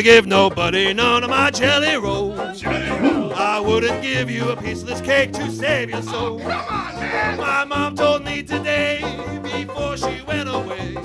gonna give nobody none of my jelly rolls. I wouldn't give you a piece of this cake to save your soul. Come on, man. My mom told me today, before she went away,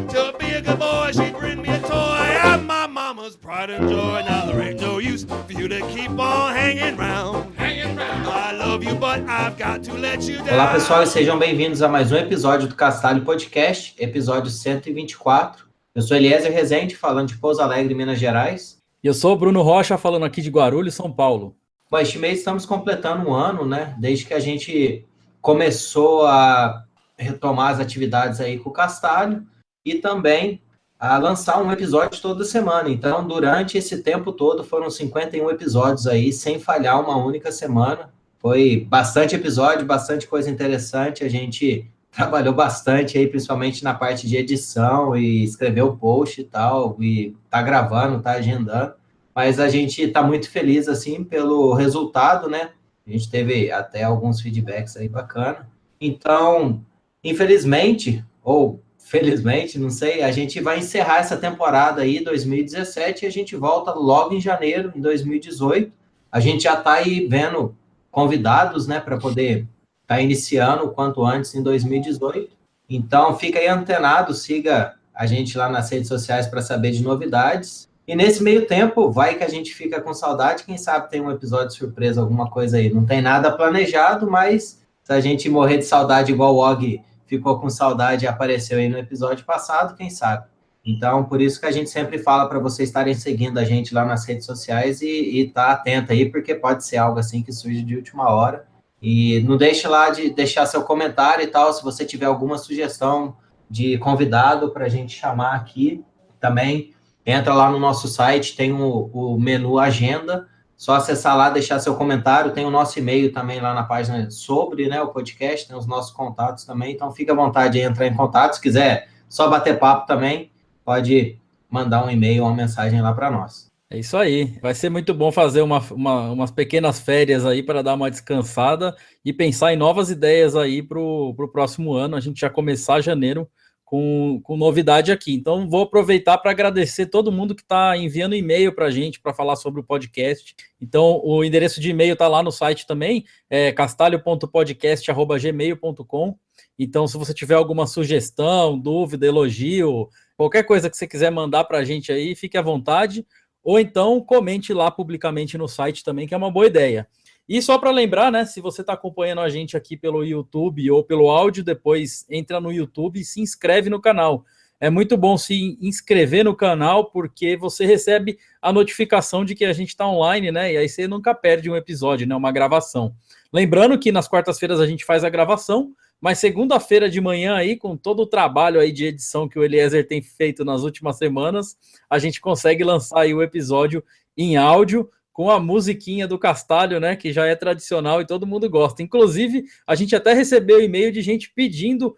to be a good boy, she'd bring me a toy. I'm my mama's pride and joy. Now there ain't no use for you to keep on hanging round. I love you, but I've got to let you down. Olá, pessoal, e sejam bem-vindos a mais um episódio do Castalho Podcast, episódio 124. Eu sou Eliezer Rezende, falando de Pouso Alegre, Minas Gerais. E eu sou o Bruno Rocha, falando aqui de Guarulhos, São Paulo. Bom, este mês estamos completando um ano, né? Desde que a gente começou a retomar as atividades aí com o Castalho e também a lançar um episódio toda semana. Então, durante esse tempo todo, foram 51 episódios aí, sem falhar uma única semana. Foi bastante episódio, bastante coisa interessante. A gente trabalhou bastante aí, principalmente na parte de edição e escreveu post e tal, e tá gravando, tá agendando. Mas a gente tá muito feliz, assim, pelo resultado, né? A gente teve até alguns feedbacks aí bacana. Então, infelizmente, ou felizmente, não sei, a gente vai encerrar essa temporada aí, 2017, e a gente volta logo em janeiro, em 2018. A gente já tá aí vendo convidados, né, para poder tá iniciando o quanto antes em 2018. Então, fica aí antenado, siga a gente lá nas redes sociais para saber de novidades. E nesse meio tempo, vai que a gente fica com saudade, quem sabe tem um episódio surpresa, alguma coisa aí. Não tem nada planejado, mas se a gente morrer de saudade igual o Og ficou com saudade e apareceu aí no episódio passado, quem sabe? Então, por isso que a gente sempre fala para vocês estarem seguindo a gente lá nas redes sociais e tá atento aí, porque pode ser algo assim que surge de última hora. E não deixe lá de deixar seu comentário e tal, se você tiver alguma sugestão de convidado para a gente chamar aqui também. Entra lá no nosso site, tem o menu Agenda, só acessar lá, deixar seu comentário, tem o nosso e-mail também lá na página sobre, né, o podcast, tem os nossos contatos também, então fica à vontade de entrar em contato, se quiser só bater papo também, pode mandar um e-mail ou uma mensagem lá para nós. É isso aí, vai ser muito bom fazer umas pequenas férias aí para dar uma descansada e pensar em novas ideias aí para o próximo ano, a gente já começar janeiro com novidade aqui. Então, vou aproveitar para agradecer todo mundo que está enviando e-mail para a gente para falar sobre o podcast. Então, o endereço de e-mail está lá no site também, é castalho.podcast@gmail.com. Então, se você tiver alguma sugestão, dúvida, elogio, qualquer coisa que você quiser mandar para a gente aí, fique à vontade. Ou então, comente lá publicamente no site também, que é uma boa ideia. E só para lembrar, né, se você está acompanhando a gente aqui pelo YouTube ou pelo áudio, depois entra no YouTube e se inscreve no canal. É muito bom se inscrever no canal, porque você recebe a notificação de que a gente está online, né, e aí você nunca perde um episódio, né, uma gravação. Lembrando que nas quartas-feiras a gente faz a gravação, mas segunda-feira de manhã aí, com todo o trabalho aí de edição que o Eliezer tem feito nas últimas semanas, a gente consegue lançar aí o episódio em áudio, com a musiquinha do Castalho, né, que já é tradicional e todo mundo gosta. Inclusive, a gente até recebeu e-mail de gente pedindo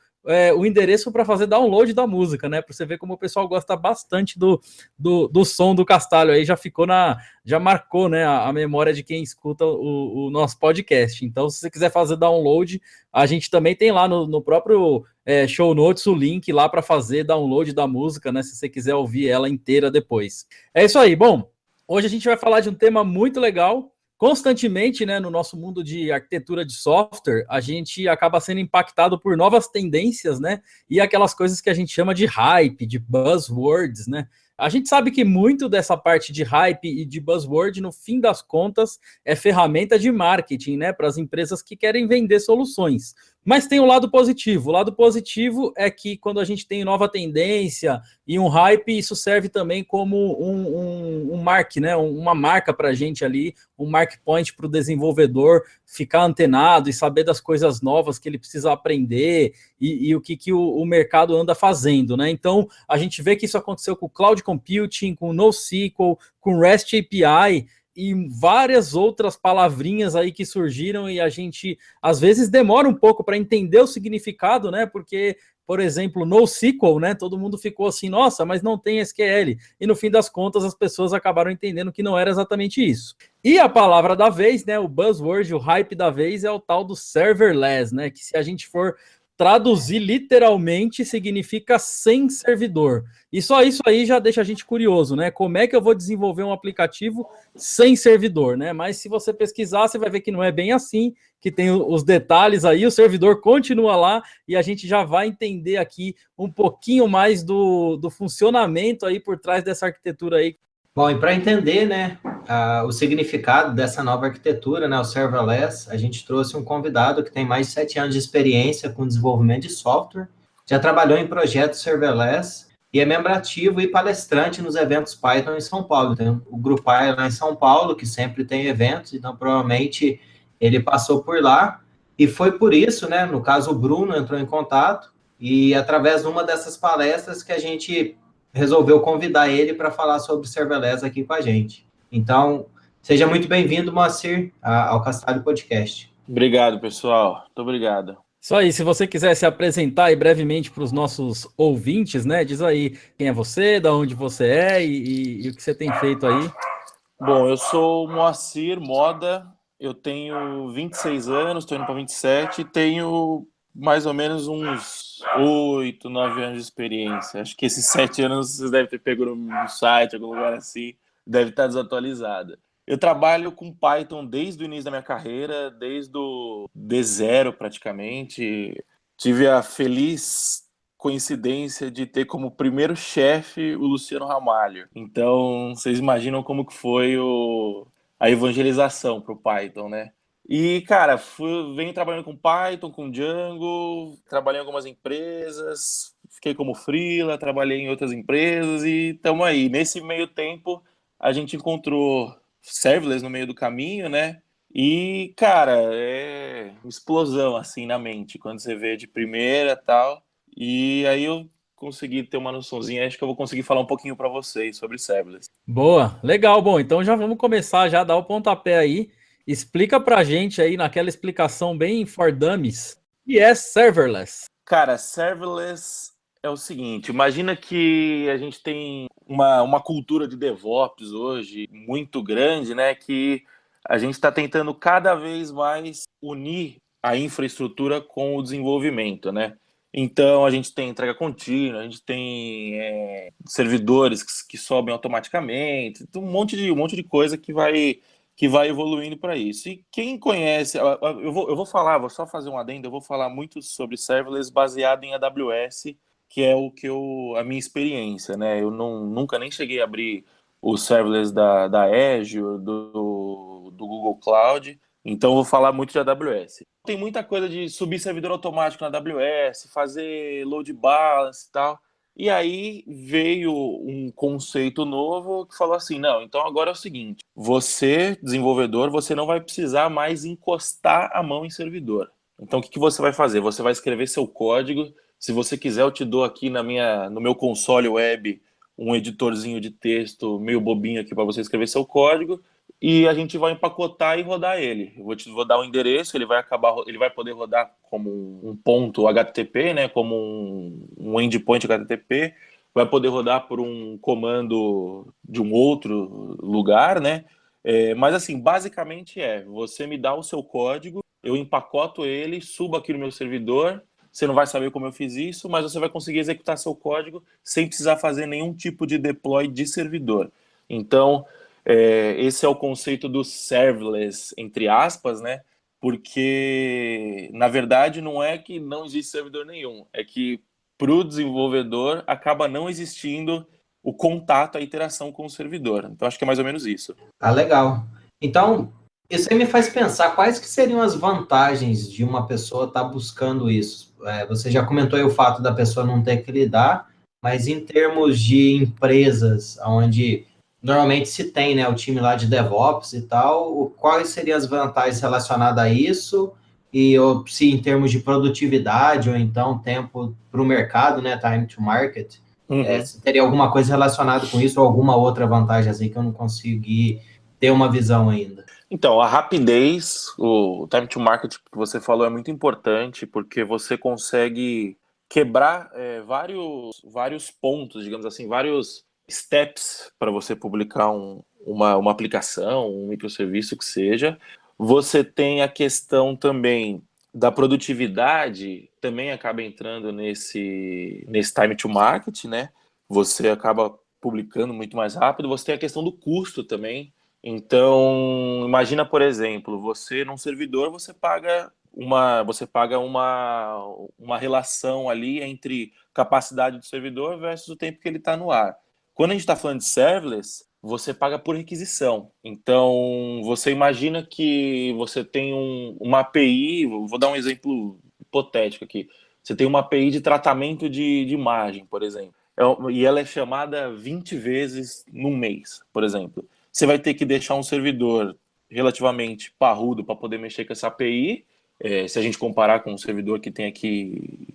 o endereço para fazer download da música, né, para você ver como o pessoal gosta bastante do som do Castalho, aí já marcou, né, a memória de quem escuta o nosso podcast. Então, se você quiser fazer download, a gente também tem lá no próprio show notes o link lá para fazer download da música, né, se você quiser ouvir ela inteira depois. É isso aí, bom. Hoje a gente vai falar de um tema muito legal. Constantemente, né, no nosso mundo de arquitetura de software, a gente acaba sendo impactado por novas tendências, né, e aquelas coisas que a gente chama de hype, de buzzwords, né. A gente sabe que muito dessa parte de hype e de buzzword, no fim das contas, é ferramenta de marketing, né, para as empresas que querem vender soluções. Mas tem um lado positivo. O lado positivo é que quando a gente tem nova tendência e um hype, isso serve também como um mark, né? Uma marca para a gente ali, um mark point para o desenvolvedor ficar antenado e saber das coisas novas que ele precisa aprender e o que o mercado anda fazendo, né? Então, a gente vê que isso aconteceu com Cloud Computing, com NoSQL, com REST API, e várias outras palavrinhas aí que surgiram e a gente, às vezes, demora um pouco para entender o significado, né? Porque, por exemplo, NoSQL, né? Todo mundo ficou assim, nossa, mas não tem SQL. E no fim das contas, as pessoas acabaram entendendo que não era exatamente isso. E a palavra da vez, né? O buzzword, o hype da vez é o tal do serverless, né? Que se a gente for traduzir literalmente significa sem servidor. E só isso aí já deixa a gente curioso, né? Como é que eu vou desenvolver um aplicativo sem servidor, né? Mas se você pesquisar, você vai ver que não é bem assim, que tem os detalhes aí, o servidor continua lá e a gente já vai entender aqui um pouquinho mais do funcionamento aí por trás dessa arquitetura aí. Bom, e para entender, né, o significado dessa nova arquitetura, né, o serverless, a gente trouxe um convidado que tem mais de 7 anos de experiência com desenvolvimento de software, já trabalhou em projetos serverless e é membro ativo e palestrante nos eventos Python em São Paulo. Tem o Grupo AI lá em São Paulo, que sempre tem eventos, então provavelmente ele passou por lá e foi por isso, né, no caso o Bruno entrou em contato e através de uma dessas palestras que a gente resolveu convidar ele para falar sobre serverless aqui com a gente. Então, seja muito bem-vindo, Moacir, ao Castalho Podcast. Obrigado, pessoal. Muito obrigado. Isso aí, se você quiser se apresentar aí brevemente para os nossos ouvintes, né? Diz aí quem é você, de onde você é e o que você tem feito aí. Bom, eu sou Moacir Moda, eu tenho 26 anos, estou indo para 27 e tenho mais ou menos uns 8, 9 anos de experiência. Acho que esses 7 anos vocês devem ter pego no site, algum lugar assim, deve estar desatualizada. Eu trabalho com Python desde o início da minha carreira, desde o D0 praticamente. Tive a feliz coincidência de ter como primeiro chefe o Luciano Ramalho. Então, vocês imaginam como que foi a evangelização para o Python, né? E, cara, venho trabalhando com Python, com Django, trabalhei em algumas empresas, fiquei como freela, trabalhei em outras empresas e estamos aí. Nesse meio tempo, a gente encontrou serverless no meio do caminho, né? E, cara, é uma explosão, assim, na mente, quando você vê de primeira e tal. E aí eu consegui ter uma noçãozinha, acho que eu vou conseguir falar um pouquinho para vocês sobre serverless. Boa, legal. Bom, então já vamos começar já a dar o pontapé aí. Explica pra gente aí, naquela explicação bem for dummies, o que é serverless? Cara, serverless é o seguinte, imagina que a gente tem uma cultura de DevOps hoje muito grande, né, que a gente está tentando cada vez mais unir a infraestrutura com o desenvolvimento, né? Então, a gente tem entrega contínua, a gente tem servidores que sobem automaticamente, um monte de coisa que vai evoluindo para isso. E quem conhece, eu vou falar, vou só fazer um adendo, eu vou falar muito sobre serverless baseado em AWS, que é a minha experiência, né? Eu nunca nem cheguei a abrir o serverless da Azure, do Google Cloud, então eu vou falar muito de AWS. Tem muita coisa de subir servidor automático na AWS, fazer load balance e tal. E aí veio um conceito novo que falou assim, não, então agora é o seguinte, você, desenvolvedor, você não vai precisar mais encostar a mão em servidor. Então o que você vai fazer? Você vai escrever seu código, se você quiser eu te dou aqui no meu console web um editorzinho de texto meio bobinho aqui para você escrever seu código, e a gente vai empacotar e rodar ele. Eu vou dar um endereço, ele vai poder rodar como um ponto HTTP, né, como um endpoint HTTP, vai poder rodar por um comando de um outro lugar, né? Mas assim, basicamente você me dá o seu código, eu empacoto ele, subo aqui no meu servidor, você não vai saber como eu fiz isso, mas você vai conseguir executar seu código sem precisar fazer nenhum tipo de deploy de servidor. Então, esse é o conceito do serverless, entre aspas, né? Porque, na verdade, não é que não existe servidor nenhum, é que para o desenvolvedor acaba não existindo o contato, a interação com o servidor. Então, acho que é mais ou menos isso. Ah, legal. Então, isso aí me faz pensar quais que seriam as vantagens de uma pessoa estar buscando isso. Você já comentou aí o fato da pessoa não ter que lidar, mas em termos de empresas, onde normalmente se tem, né, o time lá de DevOps e tal, quais seriam as vantagens relacionadas a isso? E ou, se em termos de produtividade ou então tempo para o mercado, né, time to market, se teria alguma coisa relacionada com isso ou alguma outra vantagem assim que eu não consegui ter uma visão ainda. Então, a rapidez, o time to market que você falou é muito importante, porque você consegue quebrar vários pontos, digamos assim, vários steps para você publicar uma aplicação, um microserviço que seja. Você tem a questão também da produtividade também acaba entrando nesse time to market, né? Você acaba publicando muito mais rápido. Você tem a questão do custo também. Então, imagina, por exemplo, você num servidor, você paga uma relação ali entre capacidade do servidor versus o tempo que ele está no ar. Quando a gente está falando de serverless, você paga por requisição. Então, você imagina que você tem uma API, vou dar um exemplo hipotético aqui. Você tem uma API de tratamento de imagem, por exemplo, e ela é chamada 20 vezes num mês, por exemplo. Você vai ter que deixar um servidor relativamente parrudo para poder mexer com essa API, se a gente comparar com um servidor que tenha que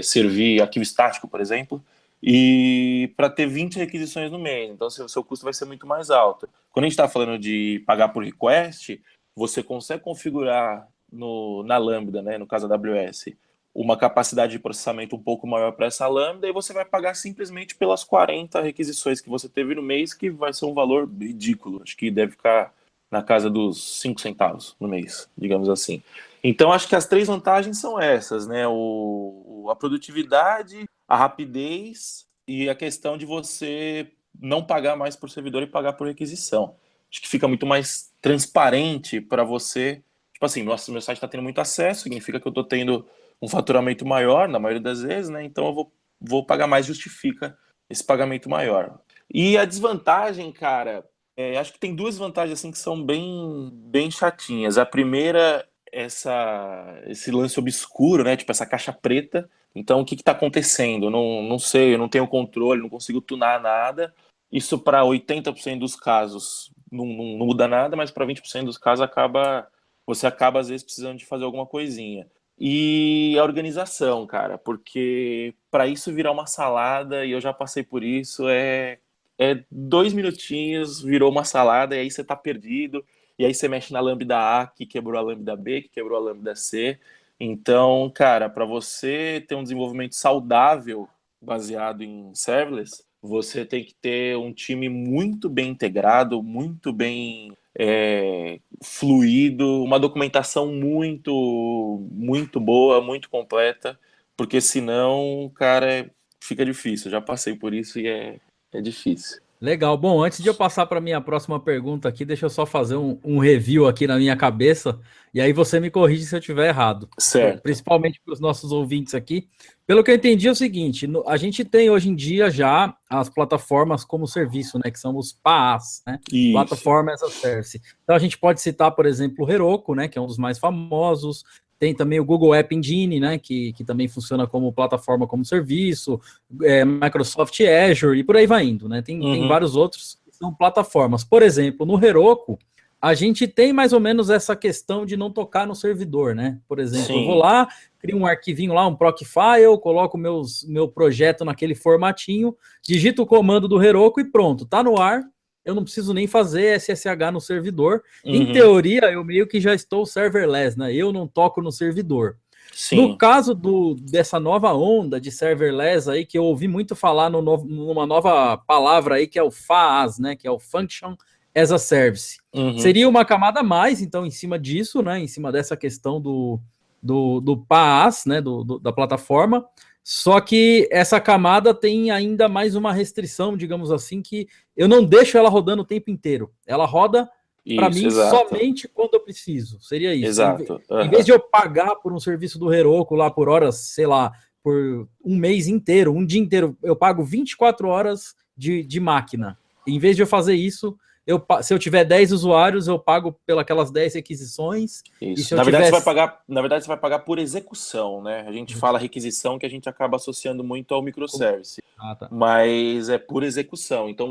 servir arquivo estático, por exemplo, e para ter 20 requisições no mês. Então, o seu custo vai ser muito mais alto. Quando a gente está falando de pagar por request, você consegue configurar na Lambda, né, no caso da AWS, uma capacidade de processamento um pouco maior para essa Lambda, e você vai pagar simplesmente pelas 40 requisições que você teve no mês, que vai ser um valor ridículo. Acho que deve ficar na casa dos 5 centavos no mês, digamos assim. Então, acho que as 3 vantagens são essas, né? A produtividade, a rapidez e a questão de você não pagar mais por servidor e pagar por requisição. Acho que fica muito mais transparente para você. Tipo assim, meu site está tendo muito acesso, significa que eu estou tendo um faturamento maior, na maioria das vezes, né? Então eu vou pagar mais, justifica esse pagamento maior. E a desvantagem, cara, acho que tem 2 vantagens assim que são bem chatinhas. A primeira, esse lance obscuro, né? Tipo essa caixa preta. Então o que está acontecendo? Não sei, eu não tenho controle, não consigo tunar nada. Isso para 80% dos casos não muda nada, mas para 20% dos casos você acaba às vezes precisando de fazer alguma coisinha. E a organização, cara, porque para isso virar uma salada, e eu já passei por isso, 2 minutinhos, virou uma salada, e aí você tá perdido, e aí você mexe na lambda A, que quebrou a lambda B, que quebrou a lambda C. Então, cara, para você ter um desenvolvimento saudável baseado em serverless, você tem que ter um time muito bem integrado, muito bem fluido, uma documentação muito, muito boa, muito completa, porque senão, cara, fica difícil. Eu já passei por isso e é difícil. Legal. Bom, antes de eu passar para a minha próxima pergunta aqui, deixa eu só fazer um review aqui na minha cabeça, e aí você me corrige se eu estiver errado. Certo. Principalmente para os nossos ouvintes aqui. Pelo que eu entendi é o seguinte, a gente tem hoje em dia já as plataformas como serviço, né, que são os PaaS, né? Isso. Platform as a Service. Então a gente pode citar, por exemplo, o Heroku, né, que é um dos mais famosos. Tem também o Google App Engine, né, que também funciona como plataforma como serviço, Microsoft Azure e por aí vai indo, né? Tem vários outros que são plataformas. Por exemplo, no Heroku, a gente tem mais ou menos essa questão de não tocar no servidor, né? Por exemplo, Sim. Eu vou lá, crio um arquivinho lá, um Procfile, coloco meu projeto naquele formatinho, digito o comando do Heroku e pronto, tá no ar. Eu não preciso nem fazer SSH no servidor. Em teoria, eu meio que já estou serverless, né? Eu não toco no servidor. Sim. No caso dessa nova onda de serverless aí, que eu ouvi muito falar numa nova palavra aí, que é o FaaS, né? Que é o Function as a Service. Seria uma camada a mais, então, em cima disso, né? Em cima dessa questão do PaaS, né? Da plataforma. Só que essa camada tem ainda mais uma restrição, digamos assim, que eu não deixo ela rodando o tempo inteiro. Ela roda, para mim, somente quando eu preciso. Seria isso. Exato. Em vez de eu pagar por um serviço do Heroku lá por horas, sei lá, por um mês inteiro, um dia inteiro, eu pago 24 horas de máquina. Em vez de eu fazer isso, se eu tiver 10 usuários, eu pago pelas 10 requisições. Isso. Na verdade, você vai pagar por execução, né? A gente fala requisição, que a gente acaba associando muito ao microservice. Tá. Mas é por execução. Então,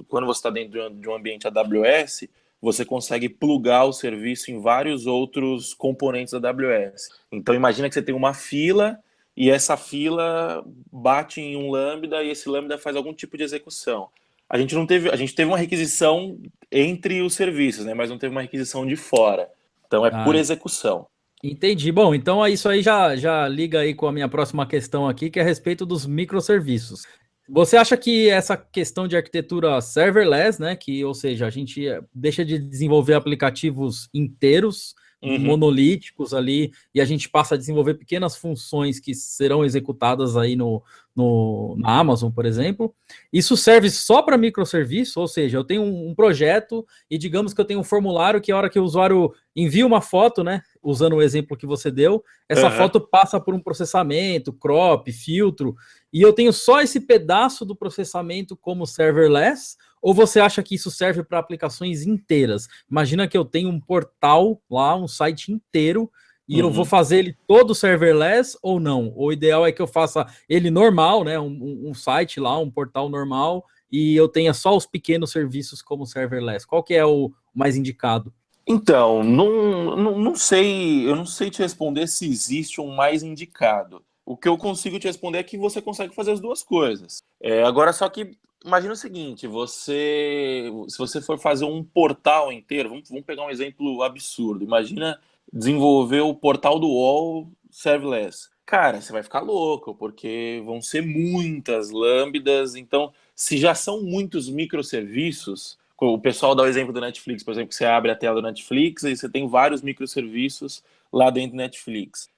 quando você está dentro de um ambiente AWS, você consegue plugar o serviço em vários outros componentes da AWS. Então, imagina que você tem uma fila e essa fila bate em um lambda e esse lambda faz algum tipo de execução. A gente teve uma requisição entre os serviços, né? Mas não teve uma requisição de fora. Então é por execução. Entendi. Bom, então isso aí já liga aí com a minha próxima questão aqui, que é a respeito dos microserviços. Você acha que essa questão de arquitetura serverless, né? Ou seja, a gente deixa de desenvolver aplicativos inteiros monolíticos ali, e a gente passa a desenvolver pequenas funções que serão executadas aí na Amazon, por exemplo. Isso serve só para microserviço, ou seja, eu tenho um projeto e digamos que eu tenho um formulário que a hora que o usuário envia uma foto, né, usando o exemplo que você deu, essa foto passa por um processamento, crop, filtro, e eu tenho só esse pedaço do processamento como serverless, ou você acha que isso serve para aplicações inteiras? Imagina que eu tenho um portal lá, um site inteiro, e eu vou fazer ele todo serverless ou não? O ideal é que eu faça ele normal, né? Um site lá, um portal normal, e eu tenha só os pequenos serviços como serverless. Qual que é o mais indicado? Então, não sei, eu não sei te responder se existe um mais indicado. O que eu consigo te responder é que você consegue fazer as duas coisas. Agora, só que imagina o seguinte, se você for fazer um portal inteiro, vamos pegar um exemplo absurdo. Imagina desenvolver o portal do UOL serverless. Cara, você vai ficar louco, porque vão ser muitas lambdas. Então, se já são muitos microserviços, o pessoal dá o exemplo do Netflix, por exemplo, que você abre a tela do Netflix e você tem vários microserviços lá dentro do Netflix.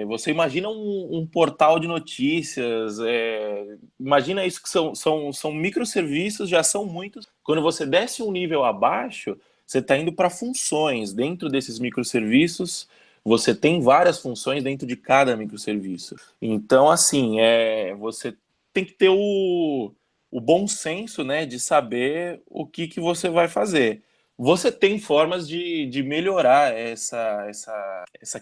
Você imagina um portal de notícias, imagina isso que são microserviços, já são muitos. Quando você desce um nível abaixo, você está indo para funções. Dentro desses microserviços, você tem várias funções dentro de cada microserviço. Então, assim, você tem que ter o bom senso, né, de saber o que você vai fazer. Você tem formas de melhorar essa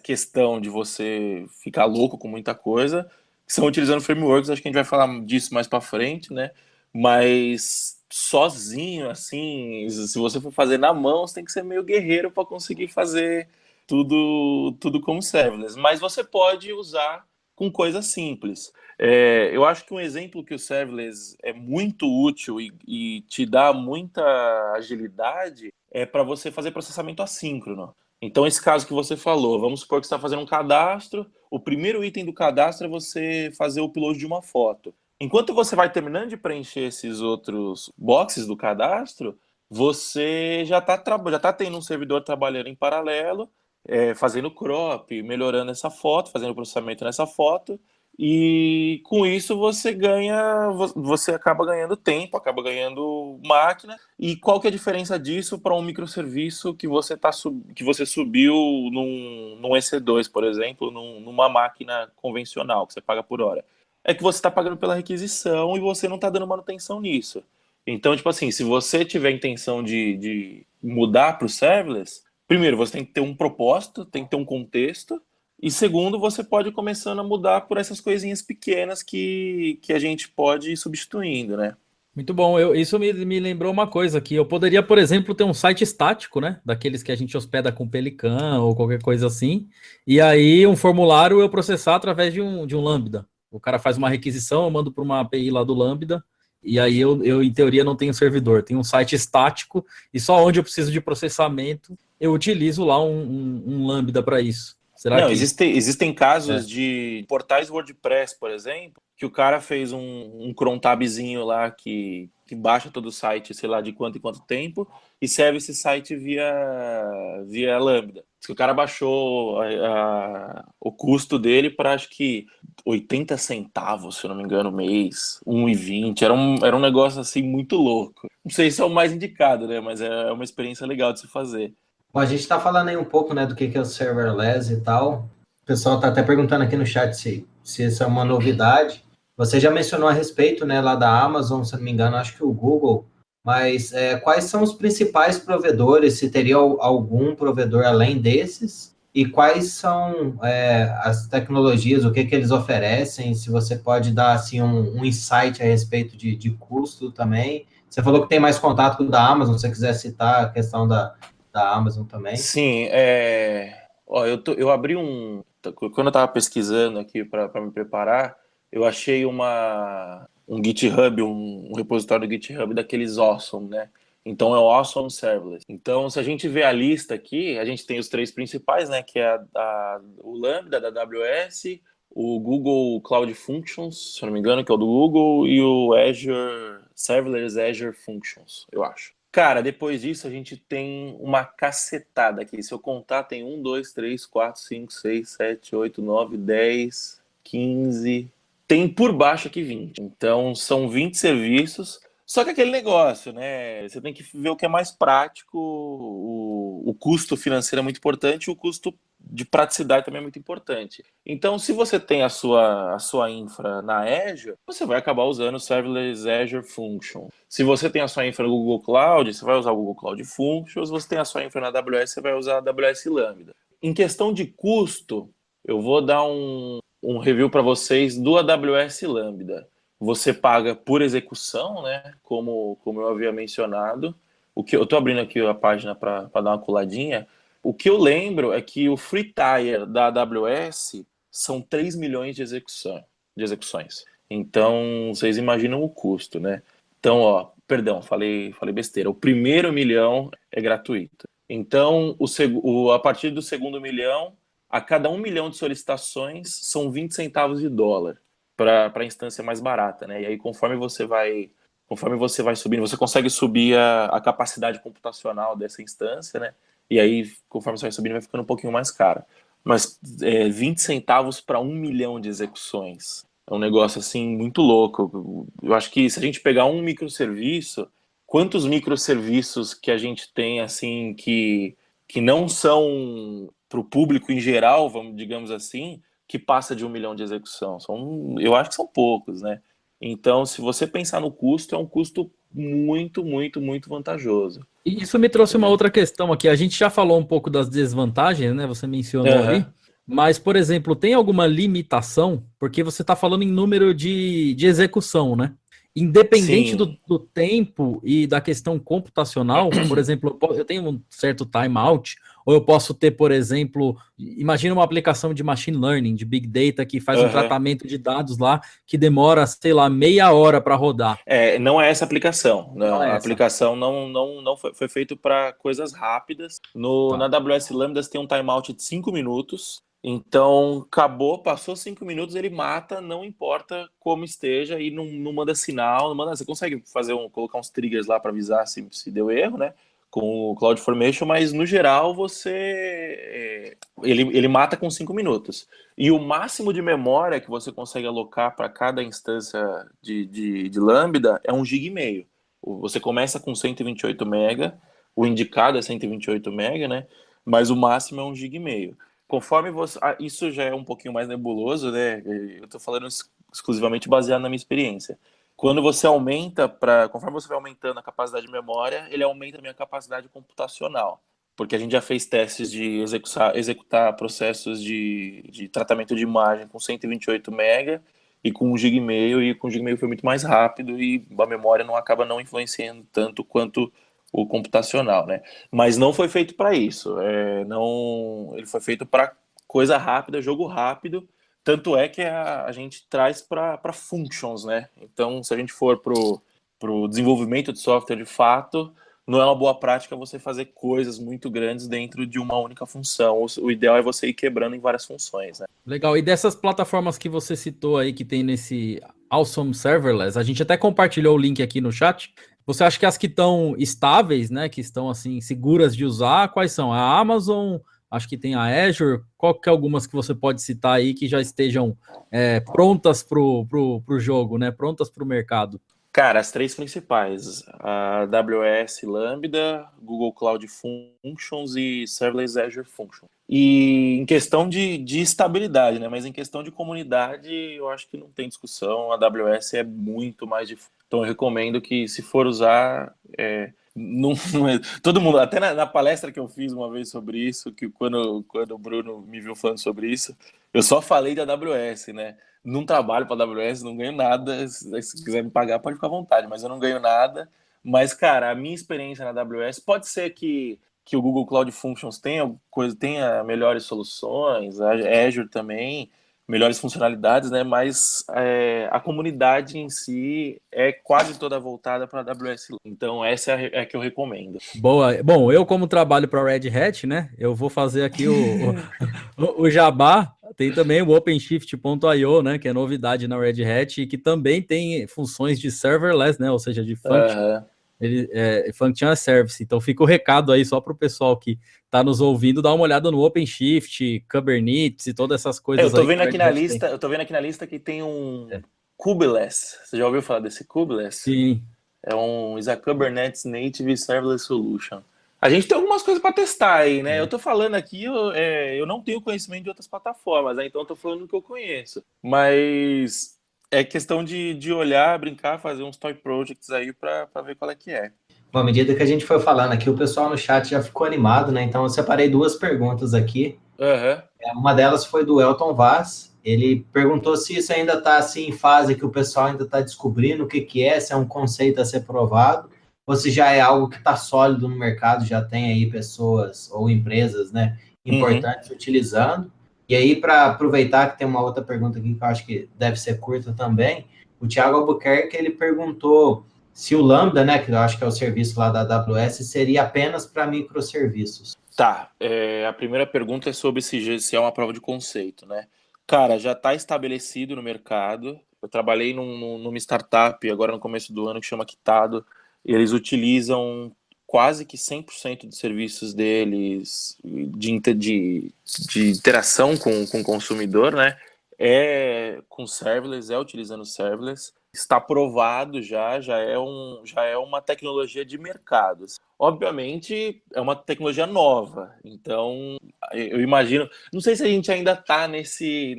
questão de você ficar louco com muita coisa, que são utilizando frameworks, acho que a gente vai falar disso mais para frente, né? Mas sozinho, assim, se você for fazer na mão, você tem que ser meio guerreiro para conseguir fazer tudo como serverless. Mas você pode usar com coisas simples. Eu acho que um exemplo que o serverless é muito útil e te dá muita agilidade é para você fazer processamento assíncrono. Então, esse caso que você falou, vamos supor que você está fazendo um cadastro, o primeiro item do cadastro é você fazer o upload de uma foto. Enquanto você vai terminando de preencher esses outros boxes do cadastro, você já tá tendo um servidor trabalhando em paralelo, fazendo crop, melhorando essa foto, fazendo processamento nessa foto, e com isso você acaba ganhando tempo, acaba ganhando máquina. E qual que é a diferença disso para um microserviço que você subiu num EC2, por exemplo, numa máquina convencional, que você paga por hora? É que você está pagando pela requisição e você não está dando manutenção nisso. Então, tipo assim, se você tiver intenção de mudar para o serverless, primeiro, você tem que ter um propósito, tem que ter um contexto, e segundo, você pode ir começando a mudar por essas coisinhas pequenas que a gente pode ir substituindo, né? Muito bom. Isso me lembrou uma coisa que eu poderia, por exemplo, ter um site estático, né? Daqueles que a gente hospeda com Pelican ou qualquer coisa assim. E aí um formulário eu processar através de um Lambda. O cara faz uma requisição, eu mando para uma API lá do Lambda. E aí eu, em teoria, não tenho servidor. Tenho um site estático e só onde eu preciso de processamento eu utilizo lá um Lambda para isso. Será Não, que... existem casos de portais WordPress, por exemplo, que o cara fez um cron tabzinho lá que baixa todo o site, sei lá, de quanto em quanto tempo, e serve esse site via Lambda. Diz que o cara baixou o custo dele para acho que 80 centavos, se eu não me engano, mês, 1,20. Era um negócio assim muito louco. Não sei se é o mais indicado, né? Mas é uma experiência legal de se fazer. Bom, a gente está falando aí um pouco, né, do que é o serverless e tal. O pessoal está até perguntando aqui no chat se isso é uma novidade. Você já mencionou a respeito, né, lá da Amazon, se não me engano, acho que o Google. Mas quais são os principais provedores? Se teria algum provedor além desses? E quais são as tecnologias? O que eles oferecem? Se você pode dar assim um insight a respeito de custo também. Você falou que tem mais contato com o da Amazon. Se você quiser citar a questão da Amazon também. Sim, eu abri quando eu estava pesquisando aqui para me preparar, eu achei um GitHub, um repositório do GitHub daqueles Awesome, né? Então é o Awesome Serverless. Então, se a gente vê a lista aqui, a gente tem os três principais, né? Que é o Lambda da AWS, o Google Cloud Functions, se eu não me engano, que é o do Google, e o Azure Serverless Azure Functions, eu acho. Cara, depois disso a gente tem uma cacetada aqui. Se eu contar, tem 1, 2, 3, 4, 5, 6, 7, 8, 9, 10, 15. Tem por baixo aqui 20. Então são 20 serviços. Só que aquele negócio, né? Você tem que ver o que é mais prático. O custo financeiro é muito importante, o custo de praticidade também é muito importante. Então, se você tem a sua infra na Azure, você vai acabar usando o Serverless Azure Function. Se você tem a sua infra no Google Cloud, você vai usar o Google Cloud Functions. Se você tem a sua infra na AWS, você vai usar a AWS Lambda. Em questão de custo, eu vou dar um review para vocês do AWS Lambda. Você paga por execução, né? Como eu havia mencionado. O que eu estou abrindo aqui a página para dar uma coladinha. O que eu lembro é que o Free Tier da AWS são 3 milhões de execuções. Então, vocês imaginam o custo, né? Então, perdão, falei besteira. O primeiro milhão é gratuito. Então, a partir do segundo milhão, a cada 1 milhão de solicitações, são 20 centavos de dólar para a instância mais barata, né? E aí, conforme você vai subindo, você consegue subir a capacidade computacional dessa instância, né? E aí, conforme você vai subindo, vai ficando um pouquinho mais caro. Mas 20 centavos para 1 milhão de execuções. É um negócio, assim, muito louco. Eu acho que se a gente pegar um microserviço, quantos microserviços que a gente tem, assim, que não são para o público em geral, digamos assim, que passa de 1 milhão de execução? Eu acho que são poucos, né? Então, se você pensar no custo, é um custo muito, muito, muito vantajoso. E isso me trouxe uma outra questão aqui. A gente já falou um pouco das desvantagens, né? Você mencionou ali. Mas, por exemplo, tem alguma limitação? Porque você está falando em número de execução, né? Independente do tempo e da questão computacional, por exemplo, eu tenho um certo timeout, ou eu posso ter, por exemplo, imagina uma aplicação de machine learning, de big data, que faz um tratamento de dados lá, que demora, sei lá, meia hora para rodar. Não é essa aplicação. Não é a essa. aplicação não foi feito para coisas rápidas. Na AWS Lambda tem um timeout de 5 minutos. Então, passou 5 minutos, ele mata, não importa como esteja, e não manda sinal, você consegue colocar uns triggers lá para avisar se deu erro, né? Com o CloudFormation, mas no geral ele mata com 5 minutos. E o máximo de memória que você consegue alocar para cada instância de Lambda é 1,5 GB. Você começa com 128 MB, o indicado é 128 MB, né? Mas o máximo é 1,5 GB. Conforme você... isso já é um pouquinho mais nebuloso, né? Eu estou falando exclusivamente baseado na minha experiência. Quando você conforme você vai aumentando a capacidade de memória, ele aumenta a minha capacidade computacional. Porque a gente já fez testes de executar processos de tratamento de imagem com 128 MB e com 1,5 GB, e com 1,5 GB foi muito mais rápido e a memória acaba não influenciando tanto quanto o computacional, né? Mas não foi feito para isso. Ele foi feito para coisa rápida, jogo rápido. Tanto é que a gente traz para functions, né? Então, se a gente for pro desenvolvimento de software de fato, não é uma boa prática você fazer coisas muito grandes dentro de uma única função. O ideal é você ir quebrando em várias funções, né? Legal. E dessas plataformas que você citou aí, que tem nesse Awesome Serverless, a gente até compartilhou o link aqui no chat. Você acha que as que estão estáveis, né, que estão assim seguras de usar, quais são? A Amazon, acho que tem a Azure. Qual que é algumas que você pode citar aí que já estejam prontas pro jogo, né, prontas para o mercado? Cara, as 3 principais, a AWS Lambda, Google Cloud Functions e Serverless Azure Functions. E em questão de estabilidade, né? Mas em questão de comunidade, eu acho que não tem discussão. A AWS é muito mais difícil. Então eu recomendo que, se for usar, todo mundo, até na palestra que eu fiz uma vez sobre isso, que quando o Bruno me viu falando sobre isso, eu só falei de AWS, né? Não trabalho para a AWS, não ganho nada. Se quiser me pagar, pode ficar à vontade, mas eu não ganho nada. Mas, cara, a minha experiência na AWS, pode ser que o Google Cloud Functions tenha melhores soluções, a Azure também, melhores funcionalidades, né? Mas a comunidade em si é quase toda voltada para a AWS. Então, essa é a que eu recomendo. Boa. Bom, eu como trabalho para Red Hat, né? Eu vou fazer aqui o jabá. Tem também o OpenShift.io, né? Que é novidade na Red Hat, que também tem funções de serverless, né? Ou seja, de function. Function as Service. Então fica o recado aí só para o pessoal que está nos ouvindo, dar uma olhada no OpenShift, Kubernetes e todas essas coisas. Eu tô aí vendo que aqui na lista, eu tô vendo aqui na lista que tem um Kubeless. Você já ouviu falar desse Kubeless? Sim. Is a Kubernetes Native Serverless Solution. A gente tem algumas coisas para testar aí, né? Eu tô falando aqui, eu não tenho conhecimento de outras plataformas, né? Então eu tô falando do que eu conheço. Mas é questão de olhar, brincar, fazer uns toy projects aí para ver qual é que é. Bom, à medida que a gente foi falando aqui, o pessoal no chat já ficou animado, né? Então eu separei 2 perguntas aqui. Uma delas foi do Elton Vaz. Ele perguntou se isso ainda está assim, em fase que o pessoal ainda está descobrindo o que é, se é um conceito a ser provado, ou se já é algo que está sólido no mercado, já tem aí pessoas ou empresas, né, importantes utilizando. E aí, para aproveitar que tem uma outra pergunta aqui que eu acho que deve ser curta também, o Thiago Albuquerque, ele perguntou se o Lambda, né, que eu acho que é o serviço lá da AWS, seria apenas para microserviços. Tá, a primeira pergunta é sobre se é uma prova de conceito, né? Cara, já está estabelecido no mercado. Eu trabalhei numa startup agora no começo do ano que chama Quitado. Eles utilizam quase que 100% dos serviços deles de interação com o consumidor, né? Com serverless, utilizando serverless. Está provado já é uma tecnologia de mercado. Obviamente, é uma tecnologia nova, então eu imagino, não sei se a gente ainda está nesse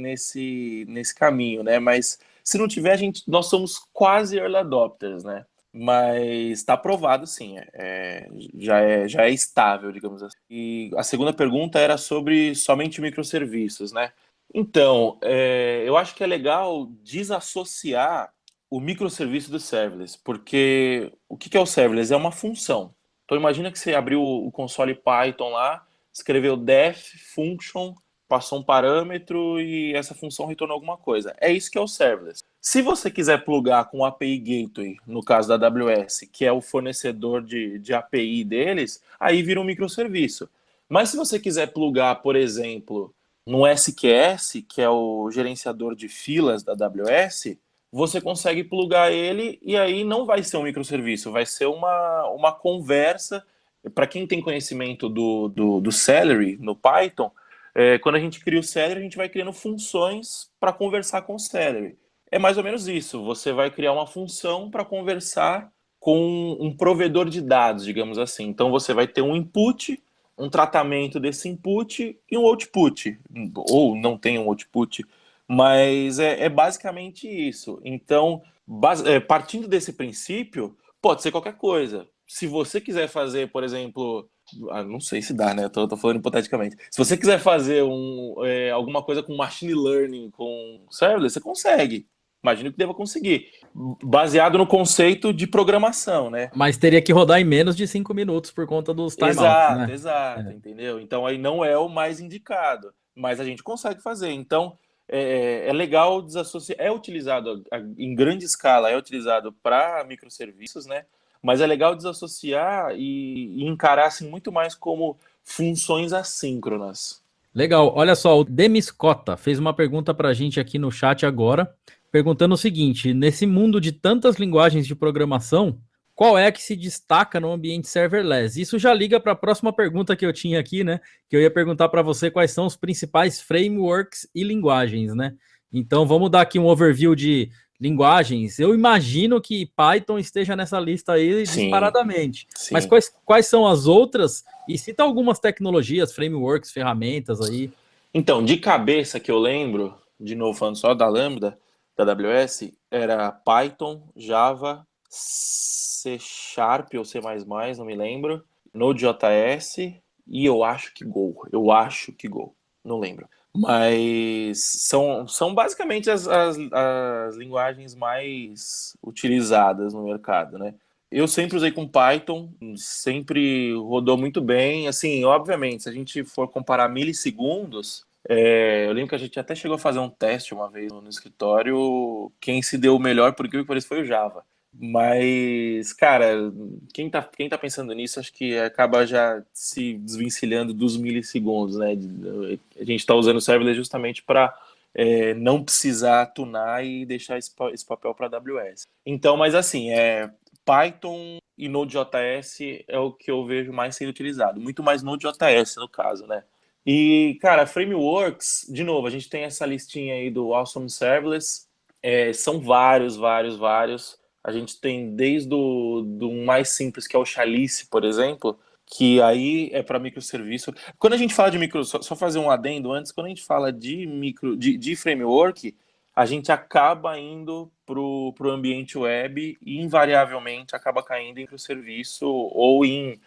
caminho, né? Mas se não tiver, nós somos quase early adopters, né? Mas está provado, sim, já é estável, digamos assim. E a segunda pergunta era sobre somente microserviços, né? Então, eu acho que é legal desassociar o microserviço do serverless, porque o que é o serverless? É uma função. Então imagina que você abriu o console Python lá, escreveu def function, passou um parâmetro e essa função retornou alguma coisa. É isso que é o serverless. Se você quiser plugar com o API Gateway, no caso da AWS, que é o fornecedor de API deles, aí vira um microserviço. Mas se você quiser plugar, por exemplo, no SQS, que é o gerenciador de filas da AWS, você consegue plugar ele e aí não vai ser um microserviço, vai ser uma conversa. Para quem tem conhecimento do Celery no Python, quando a gente cria o Celery, a gente vai criando funções para conversar com o Celery. É mais ou menos isso, você vai criar uma função para conversar com um provedor de dados, digamos assim. Então você vai ter um input, um tratamento desse input e um output, ou não tem um output, mas é basicamente isso. Então, partindo desse princípio, pode ser qualquer coisa. Se você quiser fazer, por exemplo, não sei se dá, né? Tô falando hipoteticamente. Se você quiser fazer alguma coisa com machine learning, com serverless, você consegue. Imagino que deva conseguir. Baseado no conceito de programação, né? Mas teria que rodar em menos de 5 minutos por conta dos timeouts, né? Exato, entendeu? Então aí não é o mais indicado. Mas a gente consegue fazer. Então, é legal desassociar. É utilizado em grande escala, é utilizado para microserviços, né? Mas é legal desassociar e encarar assim, muito mais como funções assíncronas. Legal. Olha só, o Demis Cota fez uma pergunta para a gente aqui no chat agora, perguntando o seguinte: nesse mundo de tantas linguagens de programação, qual é a que se destaca no ambiente serverless? Isso já liga para a próxima pergunta que eu tinha aqui, né? Que eu ia perguntar para você quais são os principais frameworks e linguagens, né? Então vamos dar aqui um overview de linguagens. Eu imagino que Python esteja nessa lista aí disparadamente. Sim. Mas quais são as outras? E cita algumas tecnologias, frameworks, ferramentas aí. Então, de cabeça que eu lembro, de novo falando só da Lambda, da AWS, era Python, Java, C# ou C++, não me lembro, Node.js e eu acho que Go, não lembro. Mas são basicamente as linguagens mais utilizadas no mercado, né? Eu sempre usei com Python, sempre rodou muito bem. Assim, obviamente, se a gente for comparar milissegundos, eu lembro que a gente até chegou a fazer um teste uma vez no escritório. Quem se deu o melhor, por incrível que pareça, foi o Java. Mas, cara, quem tá pensando nisso, acho que acaba já se desvencilhando dos milissegundos, né? A gente tá usando o serverless justamente para não precisar tunar e deixar esse papel para a AWS. Então, mas assim, Python e Node.js é o que eu vejo mais sendo utilizado. Muito mais Node.js, no caso, né? E, cara, frameworks, de novo, a gente tem essa listinha aí do Awesome Serverless. São vários. A gente tem desde do mais simples, que é o Chalice, por exemplo, que aí é para microserviço. Quando a gente fala de só fazer um adendo antes, quando a gente fala de framework, a gente acaba indo pro ambiente web e invariavelmente acaba caindo em microserviço ou em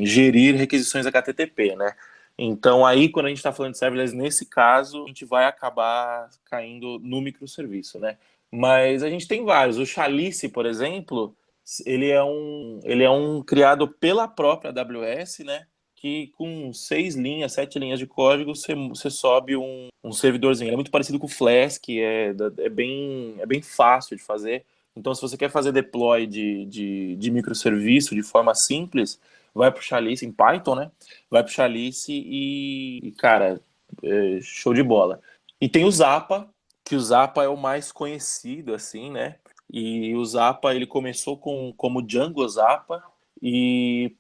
gerir requisições HTTP, né? Então aí, quando a gente está falando de serverless, nesse caso, a gente vai acabar caindo no microserviço, né? Mas a gente tem vários. O Chalice, por exemplo, ele é um criado pela própria AWS, né? Que com 6 linhas, 7 linhas de código, você sobe um servidorzinho. Ele é muito parecido com o Flask, é bem fácil de fazer. Então, se você quer fazer deploy de microserviço de forma simples, vai para o Chalice, em Python, né? Vai para o Chalice e cara, show de bola. E tem o Zappa, que o Zappa é o mais conhecido, assim, né? E o Zappa, ele começou como Django Zappa e